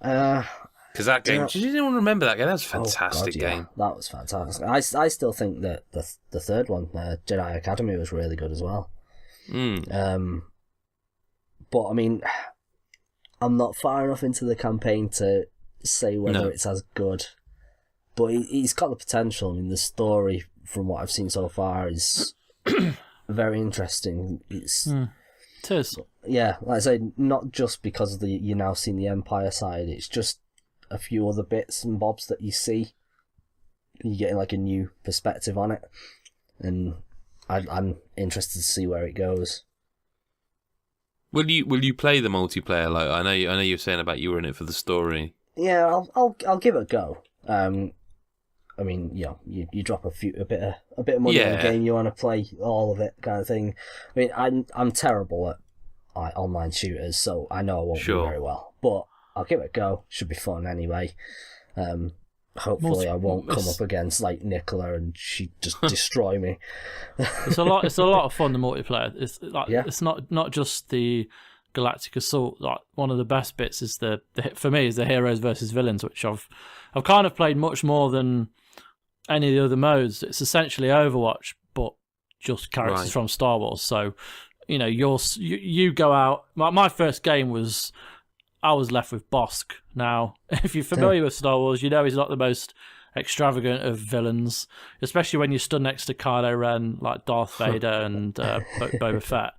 Because that game, did anyone remember that game? That was a fantastic game. That was fantastic. I still think that the third one, Jedi Academy, was really good as well. But I mean, I'm not far enough into the campaign to say whether it's as good. But it's got the potential. I mean, the story, from what I've seen so far, is very interesting. It is. Yeah, like I say, not just because you're now seeing the Empire side. It's just a few other bits and bobs that you see. You're getting like a new perspective on it, and I'm interested to see where it goes. Will you play the multiplayer? Like I know you were saying about you were in it for the story. Yeah, I'll give it a go. I mean, you drop a bit of money on the game, you want to play all of it, kind of thing. I mean, I'm terrible at online shooters, so I know I won't do very well, but I'll give it a go. Should be fun anyway. Hopefully, I won't come up against like Nicola and she just destroy me. It's a lot of fun. The multiplayer. It's like it's not just the Galactic Assault. Like one of the best bits is for me is the heroes versus villains, which I've kind of played much more than any of the other modes. It's essentially Overwatch, but just characters from Star Wars. So you go out. My first game was. I was left with Bosk. Now, if you're familiar with Star Wars, you know he's not the most extravagant of villains, especially when you stood next to Kylo Ren, like Darth Vader and Boba Fett,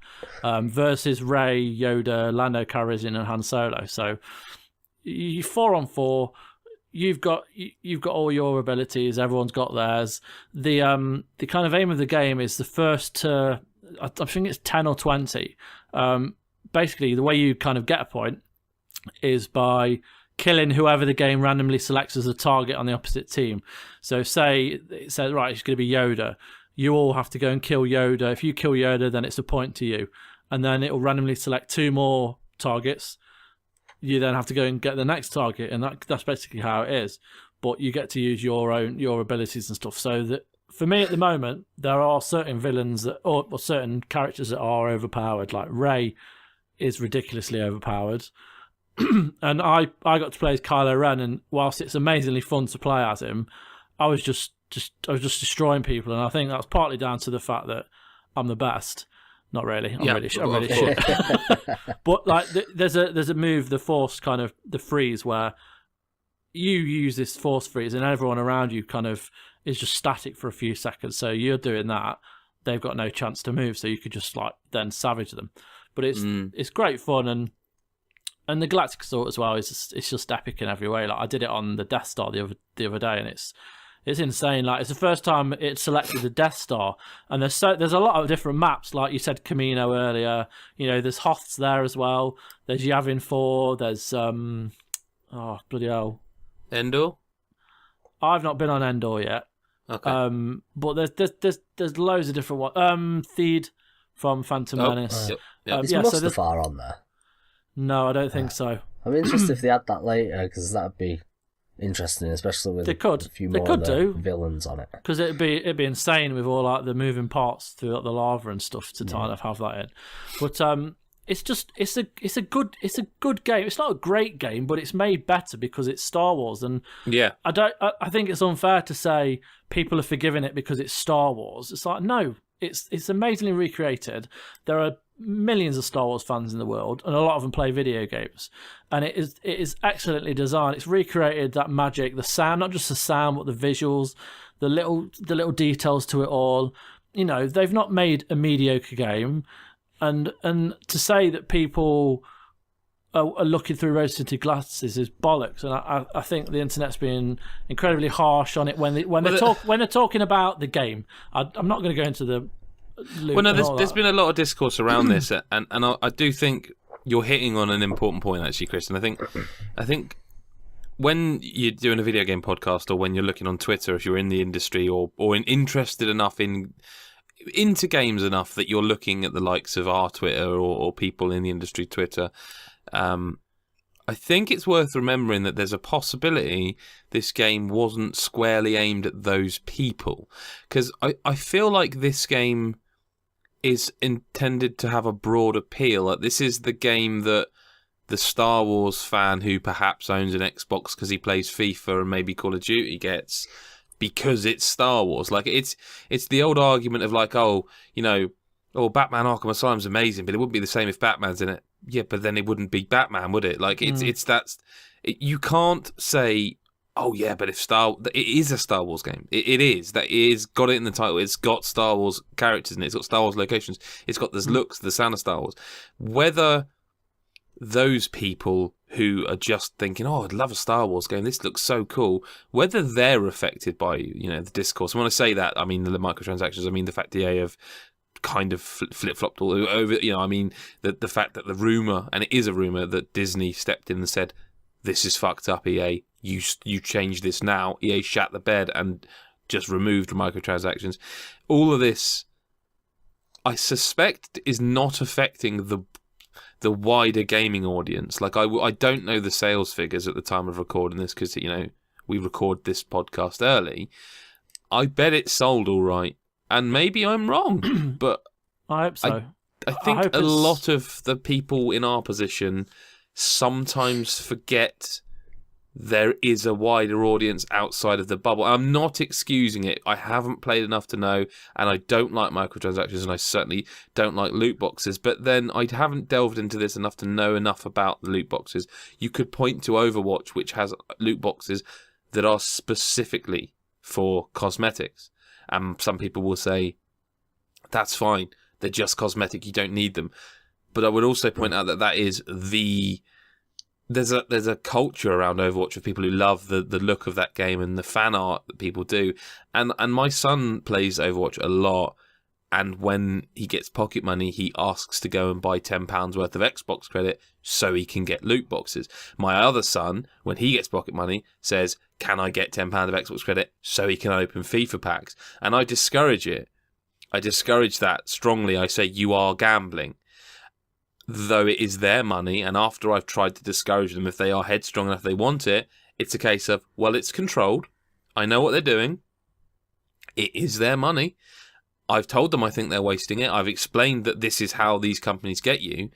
versus Rey, Yoda, Lando Calrissian, and Han Solo. So, you 4-on-4. You've got all your abilities. Everyone's got theirs. The kind of aim of the game is the first to, I think it's 10 or 20. Basically, the way you kind of get a point is by killing whoever the game randomly selects as a target on the opposite team. So say it says, right, it's going to be Yoda. You all have to go and kill Yoda. If you kill Yoda, then it's a point to you. And then it will randomly select 2 more targets. You then have to go and get the next target, and that's basically how it is. But you get to use your abilities and stuff. So that for me at the moment, there are certain villains or certain characters that are overpowered. Like Rey is ridiculously overpowered. And I got to play as Kylo Ren, and whilst it's amazingly fun to play as him, I was just destroying people, and I think that's partly down to the fact that I'm the best. Not really. I'm really shit. But like, there's a move, the Force kind of the freeze, where you use this Force freeze, and everyone around you kind of is just static for a few seconds. So you're doing that, they've got no chance to move, so you could just like then savage them. But it's great fun, and the Galactic Assault as well it's just epic in every way. Like I did it on the Death Star the other day, and it's insane. Like it's the first time it selected the Death Star, and there's a lot of different maps. Like you said, Camino earlier. There's Hoths there as well. There's Yavin 4. There's bloody hell, Endor. I've not been on Endor yet. Okay. But there's loads of different ones. Theed from Phantom Menace. Yep. Is Mustafar on there? No, I don't think so. I'm interested if they add that later, because that'd be interesting, especially with They could. a few They more could of the do. villains on it. Because it'd be insane with all like the moving parts through like, the lava and stuff to kind of have that in. But it's a good game. It's not a great game, but it's made better because it's Star Wars. And Yeah. I think it's unfair to say people are forgiving it because it's Star Wars. It's like no, it's amazingly recreated. There are millions of Star Wars fans in the world, and a lot of them play video games. And it is excellently designed. It's recreated that magic, the sound, not just the sound, but the visuals, the little details to it all. You know, they've not made a mediocre game, and to say that people are looking through rose-tinted glasses is bollocks. And I think the internet's been incredibly harsh on it when they're talking about the game. I'm not going to go into the Well, no, there's been a lot of discourse around this, and I do think you're hitting on an important point, actually, Chris. And I think when you're doing a video game podcast, or when you're looking on Twitter, if you're in the industry or interested enough into games enough that you're looking at the likes of our Twitter or people in the industry Twitter, I think it's worth remembering that there's a possibility this game wasn't squarely aimed at those people, because I feel like this game is intended to have a broad appeal. Like, this is the game that the Star Wars fan who perhaps owns an Xbox because he plays FIFA and maybe Call of Duty gets, because it's Star Wars. Like, it's the old argument of like, oh, you know, Batman Arkham Asylum's amazing, but it wouldn't be the same if Batman's in it. Yeah, but then it wouldn't be Batman, would it? Like, you can't say, oh yeah, but it is a Star Wars game. It is. That is got it in the title. It's got Star Wars characters in it. It's got Star Wars locations. It's got the looks, the sound of Star Wars. Whether those people who are just thinking, oh, I'd love a Star Wars game, this looks so cool, whether they're affected by, you know, the discourse. And when I say that, I mean the microtransactions. I mean the fact EA have kind of flip-flopped all over, you know, I mean the fact that the rumour, and it is a rumour, that Disney stepped in and said, this is fucked up, EA, you change this now. EA shat the bed and just removed microtransactions. All of this, I suspect, is not affecting the wider gaming audience. Like, I don't know the sales figures at the time of recording this, because, you know, we record this podcast early. I bet it sold all right. And maybe I'm wrong, but I hope so. I think a lot of the people in our position sometimes forget there is a wider audience outside of the bubble. I'm not excusing it. I haven't played enough to know, and I don't like microtransactions, and I certainly don't like loot boxes. But then I haven't delved into this enough to know enough about the loot boxes. You could point to Overwatch, which has loot boxes that are specifically for cosmetics. And some people will say, that's fine, they're just cosmetic, you don't need them. But I would also point out that is there's a culture around Overwatch of people who love the look of that game and the fan art that people do. And my son plays Overwatch a lot, and when he gets pocket money, he asks to go and buy £10 worth of Xbox credit so he can get loot boxes. My other son, when he gets pocket money, says, can I get £10 of Xbox credit so he can open FIFA packs? And I discourage it. I discourage that strongly. I say, you are gambling. Though it is their money, and after I've tried to discourage them, if they are headstrong enough they want it, it's a case of, well, it's controlled. I know what they're doing. It is their money. I've told them I think they're wasting it. I've explained that this is how these companies get you.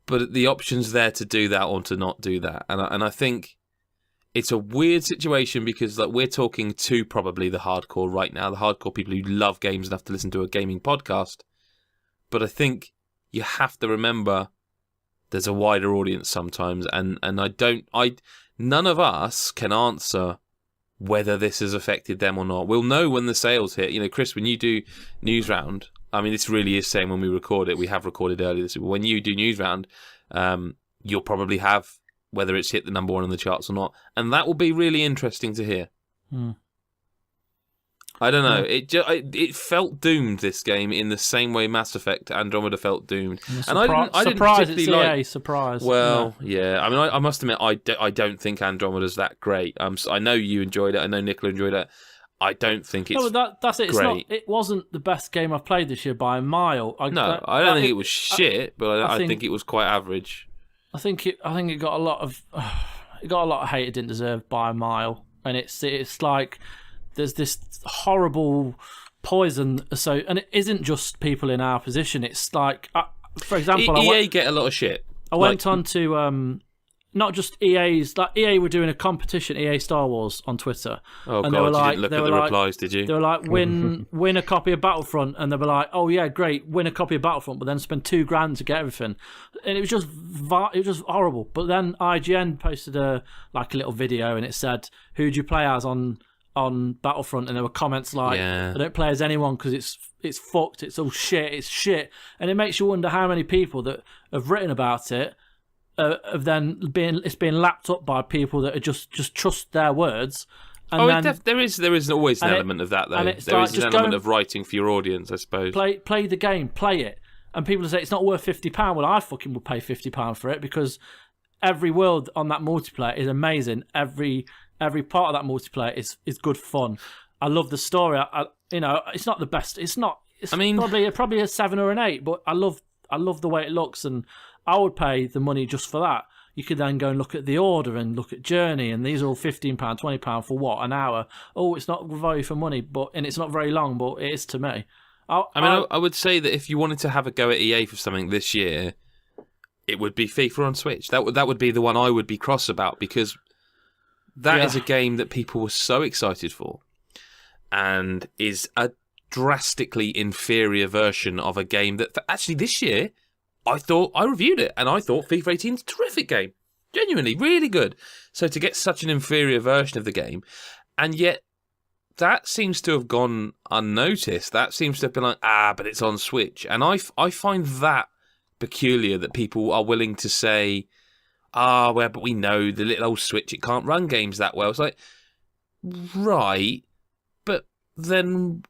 But the option's there to do that or to not do that. And I think it's a weird situation, because like, we're talking to probably the hardcore right now, the hardcore people who love games enough to listen to a gaming podcast. But I think you have to remember there's a wider audience sometimes, and none of us can answer whether this has affected them or not. We'll know when the sales hit. You know, Chris, when you do News Round, I mean, this really is saying when we record it, we have recorded earlier this week. When you do News Round, you'll probably have whether it's hit the number one on the charts or not, and that will be really interesting to hear. I don't know. It felt doomed, this game, in the same way Mass Effect Andromeda felt doomed. And I didn't particularly like. Surprise. Well, yeah. I mean, I must admit, I don't think Andromeda's that great. I know you enjoyed it. I know Nicola enjoyed it. I don't think it's that's it. great. It wasn't the best game I've played this year by a mile. I don't think it was shit, but I think it was quite average. I think it got a lot of. it got a lot of hate it didn't deserve by a mile, and it's like there's this horrible poison. So, and it isn't just people in our position. It's like, for example, EA get a lot of shit. I went on to not just EA's, like EA were doing a competition, EA Star Wars on Twitter. Oh and god, they were you like, didn't look at the replies, did you? They were like, win a copy of Battlefront, and they were like, oh yeah, great, win a copy of Battlefront, but then spend $2,000 to get everything, and it was just horrible. But then IGN posted a little video, and it said, who do you play as on Battlefront? And there were comments like, I don't play as anyone because it's fucked, it's all shit, it's shit, and it makes you wonder how many people that have written about it of then being lapped up by people that are just trust their words. And there is always an element of that though. There is an element of writing for your audience, I suppose. Play the game, play it, and people say it's not worth £50. Well, I fucking would pay £50 for it because every world on that multiplayer is amazing. Every part of that multiplayer is good fun. I love the story. It's not the best. It's not. It's probably a 7 or an 8, but I love the way it looks, and I would pay the money just for that. You could then go and look at The Order and look at Journey, and these are all £15, £20 for what, an hour? Oh, it's not value for money, and it's not very long, but it is to me. I would say that if you wanted to have a go at EA for something this year, it would be FIFA on Switch. That would be the one I would be cross about, because that is a game that people were so excited for, and is a drastically inferior version of a game that actually this year I reviewed it and I thought FIFA 18 is a terrific game, genuinely really good. So to get such an inferior version of the game, and yet that seems to have gone unnoticed. That seems to have been like, but it's on Switch, and I find that peculiar that people are willing to say, well, but we know the little old Switch, it can't run games that well. It's like, right, but then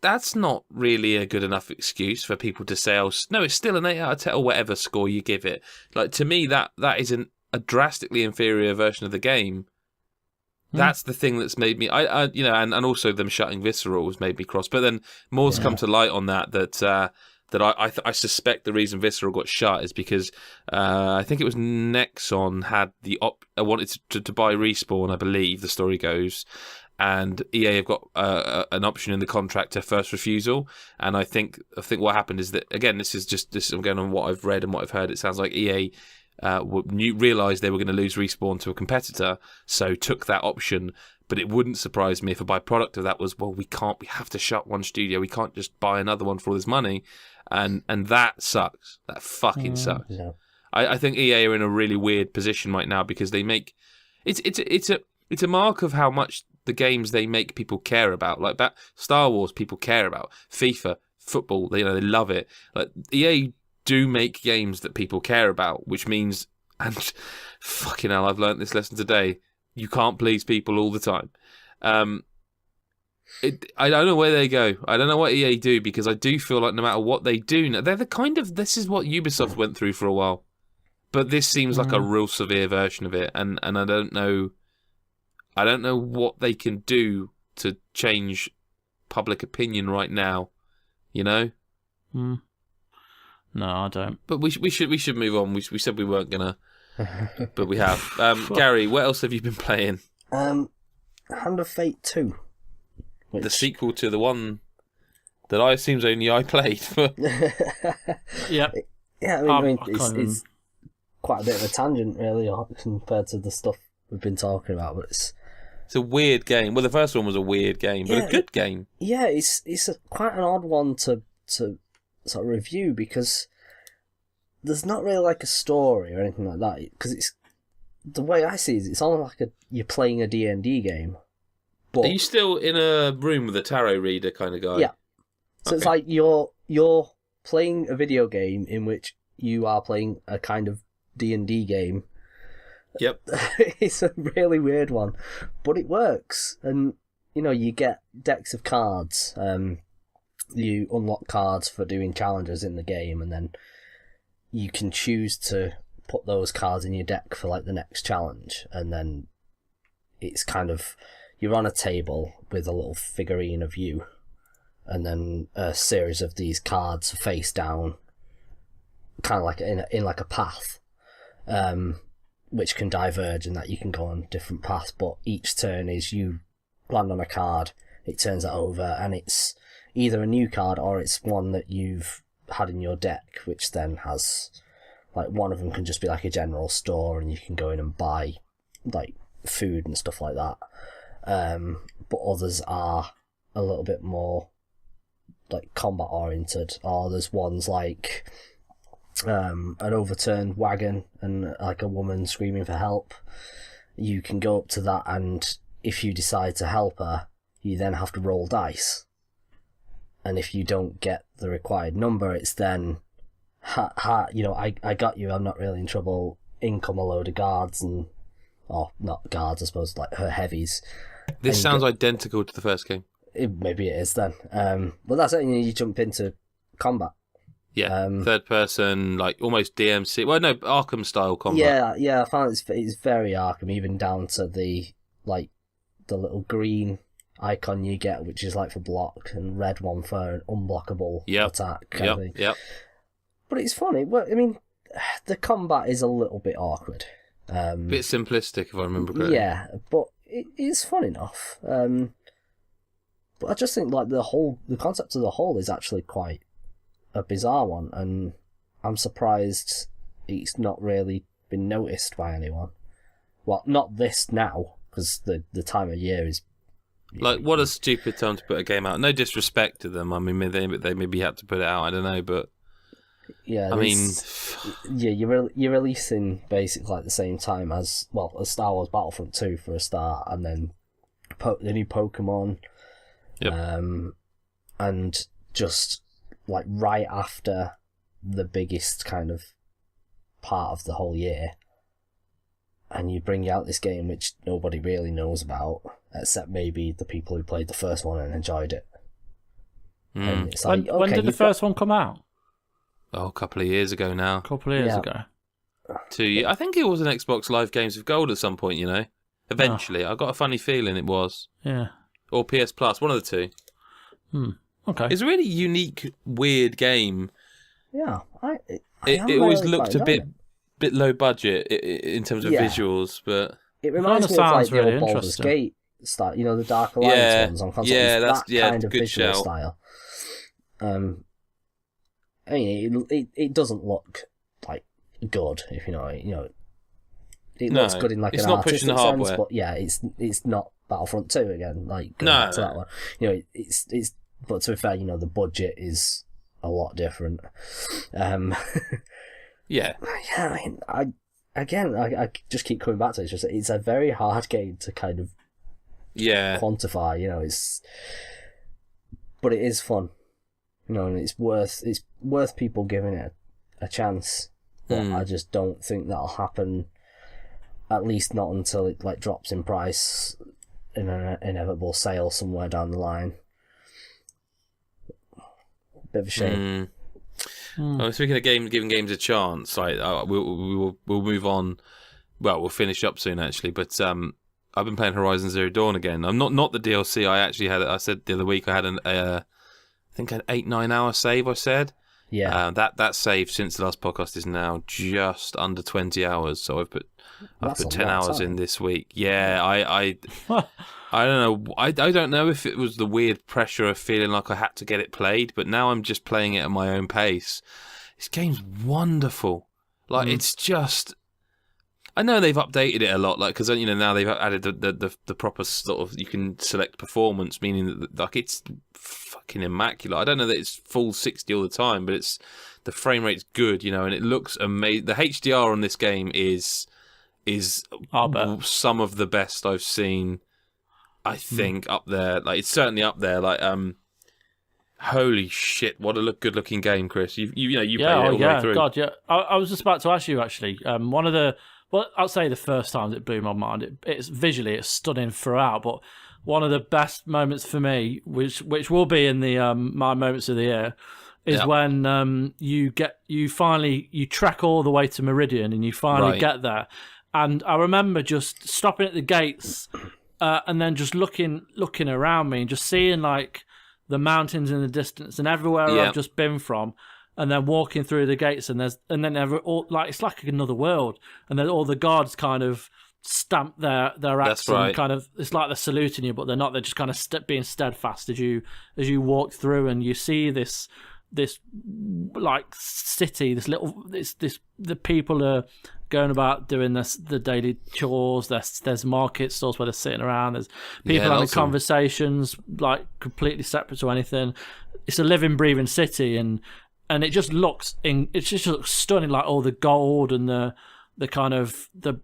that's not really a good enough excuse for people to say, no, it's still an 8 out of 10 or whatever score you give it. Like, to me, that isn't a drastically inferior version of the game. That's the thing that's made me, and also them shutting Visceral has made me cross. But then more's come to light on that I suspect the reason Visceral got shut is because I think it was Nexon had wanted to buy Respawn, I believe the story goes, and EA have got an option in the contract to first refusal. And I think what happened is that, again, I'm going on what I've read and what I've heard. It sounds like EA realised they were going to lose Respawn to a competitor, so took that option. But it wouldn't surprise me if a byproduct of that was, well, we have to shut one studio. We can't just buy another one for all this money. And that sucks. That fucking sucks. Yeah. I think EA are in a really weird position right now because they make it's a mark of how much the games they make people care about. Like that Star Wars, people care about. FIFA, football, they love it. Like EA do make games that people care about, which means, and fucking hell, I've learnt this lesson today. You can't please people all the time. I don't know where they go. I don't know what EA do, because I do feel like no matter what they do, they're the kind of, this is what Ubisoft went through for a while, but this seems like a real severe version of it, and I don't know what they can do to change public opinion right now. No, I don't. But we should move on. We said we weren't gonna, but we have. Gary, what else have you been playing? Hand of Fate 2. The sequel to the one that I assume only I played. Yeah. Yeah, I mean it's quite a bit of a tangent, really, compared to the stuff we've been talking about. But it's a weird game. Well, the first one was a weird game, but a good game. Yeah, it's quite an odd one to sort of review, because there's not really like a story or anything like that. Because it's, the way I see it, it's almost like you're playing a D&D game. But, are you still in a room with a tarot reader kind of guy? Yeah. So It's like you're playing a video game in which you are playing a kind of D&D game. Yep. It's a really weird one, but it works. And, you get decks of cards. You unlock cards for doing challenges in the game, and then you can choose to put those cards in your deck for like the next challenge. And then it's kind of, you're on a table with a little figurine of you, and then a series of these cards face down, kind of like in like a path, which can diverge and that you can go on different paths, but each turn is you land on a card, it turns it over, and it's either a new card or it's one that you've had in your deck, which then has, like, one of them can just be like a general store and you can go in and buy like food and stuff like that, but others are a little bit more like combat oriented, or there's ones like an overturned wagon and like a woman screaming for help. You can go up to that, and if you decide to help her, you then have to roll dice, and if you don't get the required number, it's then I got you, I'm not really in trouble, in come a load of guards, and or not guards, I suppose, like her heavies. This sounds identical to the first game. Maybe it is then. But that's it, you jump into combat. Yeah, third person, like almost DMC. Well, no, Arkham style combat. Yeah, I found it's very Arkham, even down to the little green icon you get, which is like for block, and red one for an unblockable attack. Yep. But it's funny. Well, I mean, the combat is a little bit awkward. Bit simplistic, if I remember correctly. Yeah, but it's fun enough. But I just think like the concept of the whole is actually quite a bizarre one, and I'm surprised it's not really been noticed by anyone. Well, not this now, because the time of year is... Like, what a stupid time to put a game out. No disrespect to them. I mean, they maybe had to put it out, I don't know, but... Yeah, you're releasing basically like the same time as Star Wars Battlefront II for a start, and then the new Pokemon, and just like right after the biggest kind of part of the whole year, and you bring out this game which nobody really knows about except maybe the people who played the first one and enjoyed it. And it's like, when did the first one come out? Oh, a couple of years ago now. A couple of years ago. 2 years. I think it was an Xbox Live Games with Gold at some point, you know. Eventually. I got a funny feeling it was. Yeah. Or PS Plus, one of the two. Okay. It's a really unique, weird game. Yeah. It always looked a bit low budget in terms of visuals, but... It reminds me of like the old Baldur's Gate style, you know, the Dark Alliance ones on console. Yeah, that's that kind of good visual shout. style. I mean, it doesn't look like good, if you know. It looks good in like an artistic sense, but yeah, it's not Battlefront 2 again. Like back to that one. You know, it's but to be fair, you know, the budget is a lot different. Yeah. I mean, I just keep coming back to it. It's a very hard game to kind of quantify. You know, but it is fun. You know, and it's worth people giving it a chance. But I just don't think that'll happen. At least not until it like drops in price in an inevitable sale somewhere down the line. Bit of a shame. Speaking of giving games a chance, like we'll move on. Well, we'll finish up soon actually, but I've been playing Horizon Zero Dawn again. I'm not the DLC. I said the other week I had I think an 8-9 hour save. I said, that save since the last podcast is now just under 20 hours. So I've put 10 hours in this week. Yeah, I don't know. I don't know if it was the weird pressure of feeling like I had to get it played, but now I'm just playing it at my own pace. This game's wonderful. Like it's just. I know they've updated it a lot, like because you know now they've added the proper sort of you can select performance, meaning that like it's fucking immaculate. I don't know that it's full 60 all the time, but the frame rate's good, you know, and it looks amazing. The HDR on this game is some of the best I've seen. I think up there, like it's certainly up there. Like holy shit, what a good looking game, Chris. You played it all the way through. God, yeah. I was just about to ask you actually. One of the I'll say the first time it blew my mind. It's visually it's stunning throughout, but one of the best moments for me, which will be in the my moments of the year, is when you trek all the way to Meridian and you finally get there. And I remember just stopping at the gates and then just looking around me and just seeing like the mountains in the distance and everywhere I've just been from. and then walking through the gates, and then all, like it's like another world, and then all the guards kind of stamp their axe, and kind of it's like they're saluting you, but they're not. They're just kind of being steadfast as you walk through, and you see this like city, the people are going about doing the daily chores. There's market stores where they're sitting around. There's people having conversations like completely separate to anything. It's a living, breathing city, and it just looks stunning. Like all the gold and the kind of the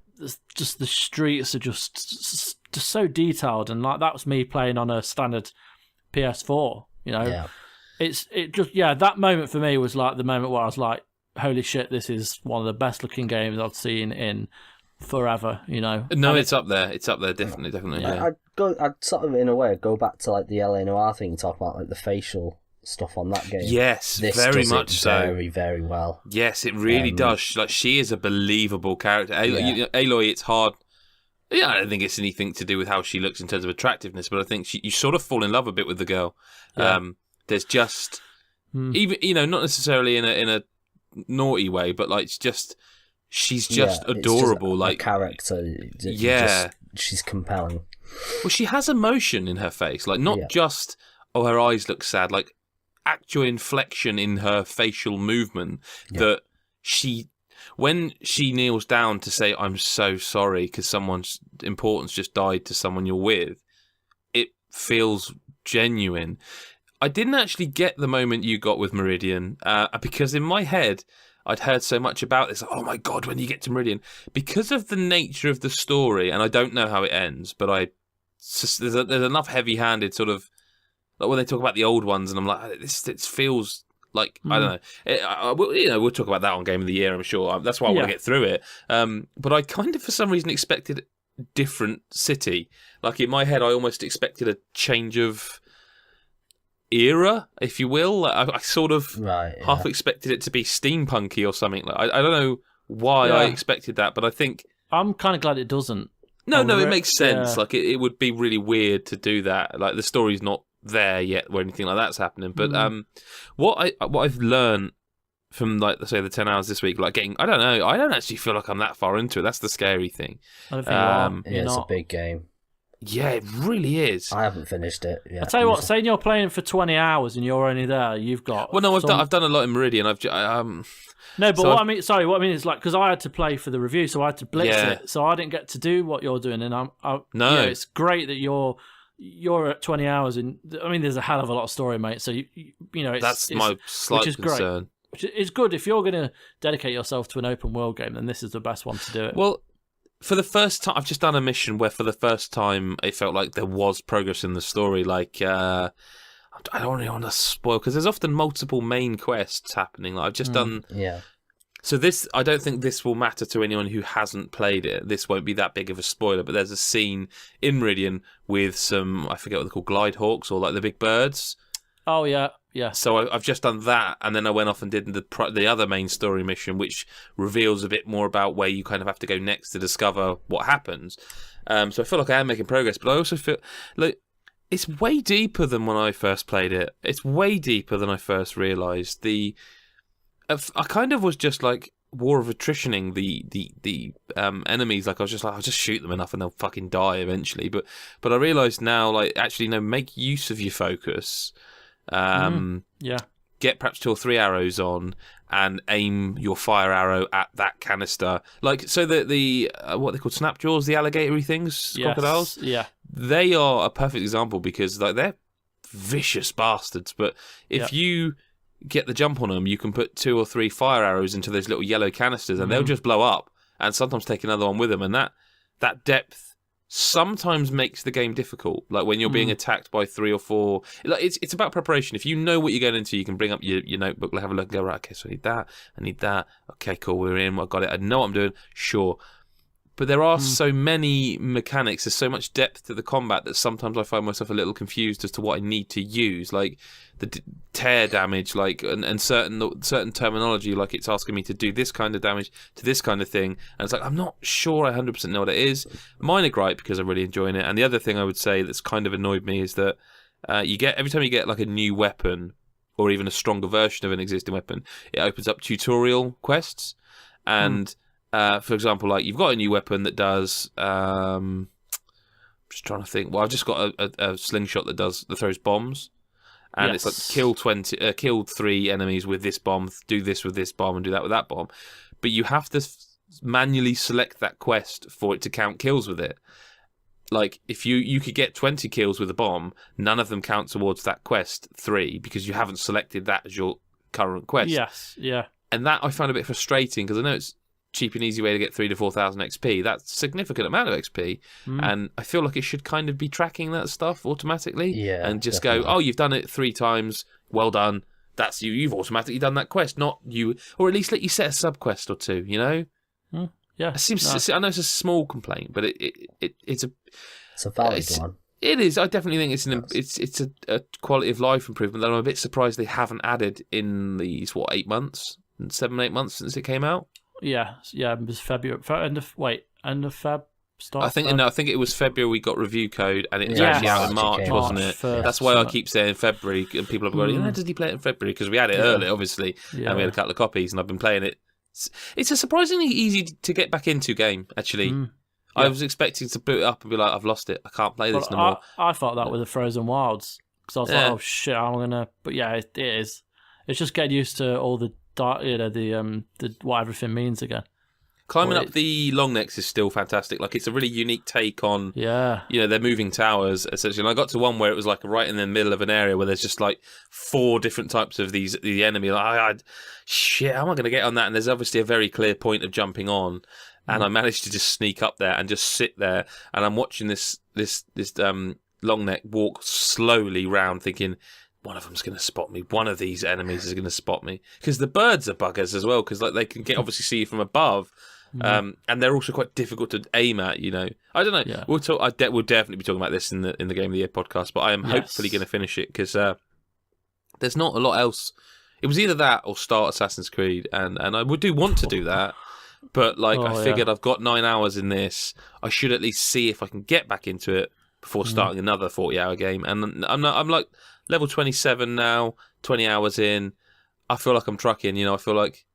streets are just so detailed, and like that was me playing on a standard PS4. You know, that moment for me was like the moment where I was like, holy shit, this is one of the best looking games I've seen in forever. You know, no, it's up there. It's up there, definitely. Yeah. I'd sort of in a way go back to like the LA Noire thing you talk about, like the facial stuff on that game. Yes, this very does much it so. Very, very well. Yes, it really does. Like, she is a believable character. Aloy, it's hard. Yeah, I don't think it's anything to do with how she looks in terms of attractiveness, but I think you sort of fall in love a bit with the girl. Yeah. There's just even not necessarily in a naughty way, but like she's just adorable. Just like character. She's compelling. Well, she has emotion in her face, like not just her eyes look sad, like actual inflection in her facial movement that when she kneels down to say I'm so sorry because someone's importance just died to someone you're with, it feels genuine. I didn't actually get the moment you got with Meridian because in my head I'd heard so much about this. Oh my God, when you get to Meridian, because of the nature of the story, and I don't know how it ends, but there's enough heavy-handed sort of, like when they talk about the old ones, and I'm like, it feels like I don't know. We'll talk about that on Game of the Year, I'm sure. That's why I want to get through it. But I kind of, for some reason, expected a different city. Like in my head, I almost expected a change of era, if you will. I sort of half expected it to be steampunky or something. Like I don't know why I expected that, but I think I'm kind of glad it doesn't. No, it makes sense. Like it would be really weird to do that. Like the story's not there yet where anything like that's happening. But what I've learned from, like, let's say the 10 hours this week, like I don't know, I don't actually feel like I'm that far into it. That's the scary thing. I don't think it's a big game. Yeah, it really is. I haven't finished it yet. I'll tell you what, saying you're playing for 20 hours and you're only there, you've got... Well, no, I've done a lot in Meridian. No, but what I mean is, like, because I had to play for the review, so I had to blitz it, so I didn't get to do what you're doing, and it's great that you're at 20 hours, and I mean, there's a hell of a lot of story, mate, so that's my slight concern. Which is good. If you're going to dedicate yourself to an open world game, then this is the best one to do it. Well, for the first time, I've just done a mission where for the first time it felt like there was progress in the story. Like, I don't really want to spoil, because there's often multiple main quests happening. Like, I've just done... Yeah. So I don't think this will matter to anyone who hasn't played it. This won't be that big of a spoiler, but there's a scene in Meridian with some, I forget what they're called, glide hawks, or like the big birds. Oh, yeah. Yeah. So I've just done that, and then I went off and did the other main story mission, which reveals a bit more about where you kind of have to go next to discover what happens. So I feel like I am making progress, but I also feel like it's way deeper than when I first played it. It's way deeper than I first realised. I kind of was just like war of attritioning the enemies. Like I was just like, I'll just shoot them enough and they'll fucking die eventually. But I realised now, like, actually, no, make use of your focus. Get perhaps 2 or 3 arrows on and aim your fire arrow at that canister. Like, so the what they call snapjaws, the alligatory things, crocodiles. Yeah, they are a perfect example because like they're vicious bastards. But if you get the jump on them, you can put 2 or 3 fire arrows into those little yellow canisters, and they'll just blow up. And sometimes take another one with them, and that depth sometimes makes the game difficult. Like when you're being attacked by 3 or 4, like it's about preparation. If you know what you're going into, you can bring up your notebook, have a look, and go, right, okay, so I need that. Okay, cool, we're in. I got it. I know what I'm doing. Sure. But there are so many mechanics. There's so much depth to the combat that sometimes I find myself a little confused as to what I need to use, like the tear damage, like and certain terminology, like it's asking me to do this kind of damage to this kind of thing, and it's like I'm not sure I 100% know what it is. Minor gripe because I'm really enjoying it. And the other thing I would say that's kind of annoyed me is that you get every time you get like a new weapon or even a stronger version of an existing weapon, it opens up tutorial quests. And for example, like you've got a new weapon that does. Just trying to think. Well, I've just got a slingshot that throws bombs, and it's like kill 3 enemies with this bomb, do this with this bomb, and do that with that bomb. But you have to manually select that quest for it to count kills with it. Like if you could get 20 kills with a bomb, none of them count towards that quest 3 because you haven't selected that as your current quest. Yes, yeah. And that I find a bit frustrating because I know it's cheap and easy way to get 3,000 to 4,000 XP. That's a significant amount of XP, and I feel like it should kind of be tracking that stuff automatically. Yeah, and just definitely. go, oh, you've done it 3 times, well done. That's you. You've automatically done that quest, not you, or at least let you set a sub quest or 2. You know, Yeah. it seems. I know it's a small complaint, but it's a valid one. It is. I definitely think it's a quality of life improvement that I'm a bit surprised they haven't added in these 8 months, 7-8 months since it came out. Yeah. It was February. End of Feb. Start. I think it was February we got review code, and it was Yeah. actually out in March, March wasn't it? first, That's why I keep saying February, and people have gone, does he play it in February? Because we had it early, obviously, and we had a couple of copies, and I've been playing it. It's a surprisingly easy to get back into game, actually. I was expecting to boot it up and be like, I've lost it. I can't play this no more. I thought that with the Frozen Wilds because I was like, oh shit, I'm gonna. But yeah, it is. It's just getting used to all the the what everything means again. Climbing up the long necks is still fantastic. Like it's a really unique take on, they're moving towers essentially. And I got to one where it was like right in the middle of an area where there's just like 4 different types of the enemy. Like, shit, how am I going to get on that? And there's obviously a very clear point of jumping on. And I managed to just sneak up there and just sit there. And I'm watching this long neck walk slowly round, thinking, one of them's going to spot me. One of these enemies is going to spot me. Because the birds are buggers as well, because like they can obviously see you from above. And they're also quite difficult to aim at, you know. I don't know. Yeah. We'll definitely be talking about this in the Game of the Year podcast, but I am hopefully going to finish it because there's not a lot else. It was either that or start Assassin's Creed, and I would want to do that. But I figured I've got 9 hours in this. I should at least see if I can get back into it before starting another 40-hour game. And I'm like level 27 now, 20 hours in. I feel like I'm trucking. You know, I feel like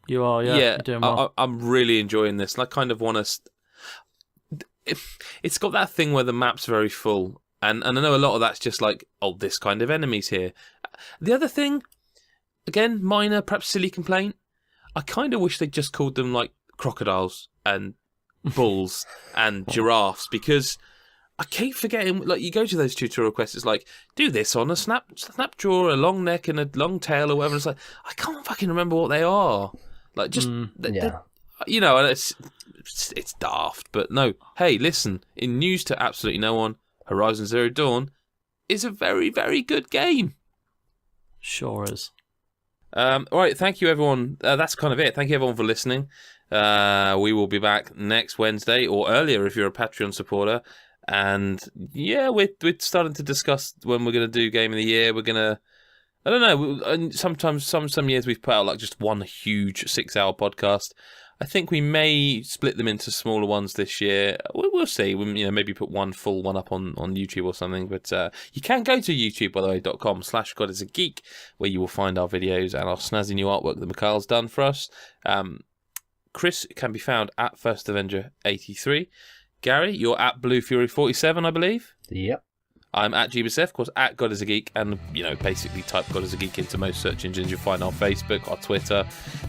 you are. Yeah, you're doing well. I'm really enjoying this. And I kind of want to. It's got that thing where the map's very full, and I know a lot of that's just like, oh, this kind of enemies here. The other thing, again, minor, perhaps silly complaint. I kind of wish they just called them like crocodiles and bulls and giraffes, because I keep forgetting, like, you go to those tutorial quests, it's like, do this on a snapjaw, a long neck and a long tail or whatever. It's like, I can't fucking remember what they are. Like, just, you know, it's daft, but no. Hey, listen, in news to absolutely no one, Horizon Zero Dawn is a very, very good game. Sure is. All right, thank you, everyone. That's kind of it. Thank you, everyone, for listening. We will be back next Wednesday or earlier if you're a Patreon supporter. And yeah, we're starting to discuss when we're going to do Game of the Year. We're going to, I don't know. And sometimes some years we've put out like just one huge 6-hour podcast. I think we may split them into smaller ones this year. We'll see. Maybe put one full one up on YouTube or something. But you can go to YouTube, by the way, .com/GodIsAGeek, where you will find our videos and our snazzy new artwork that Mikhail's done for us. Chris can be found at First Avenger 83. Gary, you're at Blue Fury 47, I believe. Yep. I'm at GBSF, of course, at God is a Geek, and basically type God is a Geek into most search engines. You'll find our Facebook, our Twitter,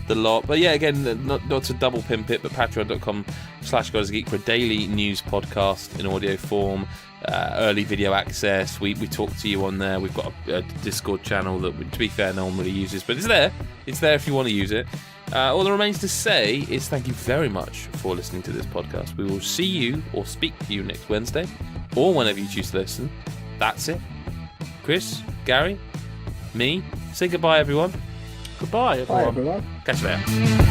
the lot. But yeah, again, not to double pimp it, but patreon.com/God is a Geek for a daily news podcast in audio form, early video access. We talk to you on there. We've got a Discord channel that, to be fair, no one really uses, but it's there. It's there if you want to use it. All that remains to say is thank you very much for listening to this podcast. We will see you or speak to you next Wednesday, or whenever you choose to listen. That's it. Chris, Gary, me, say goodbye, everyone. Goodbye, everyone. Bye, everyone. Catch you later.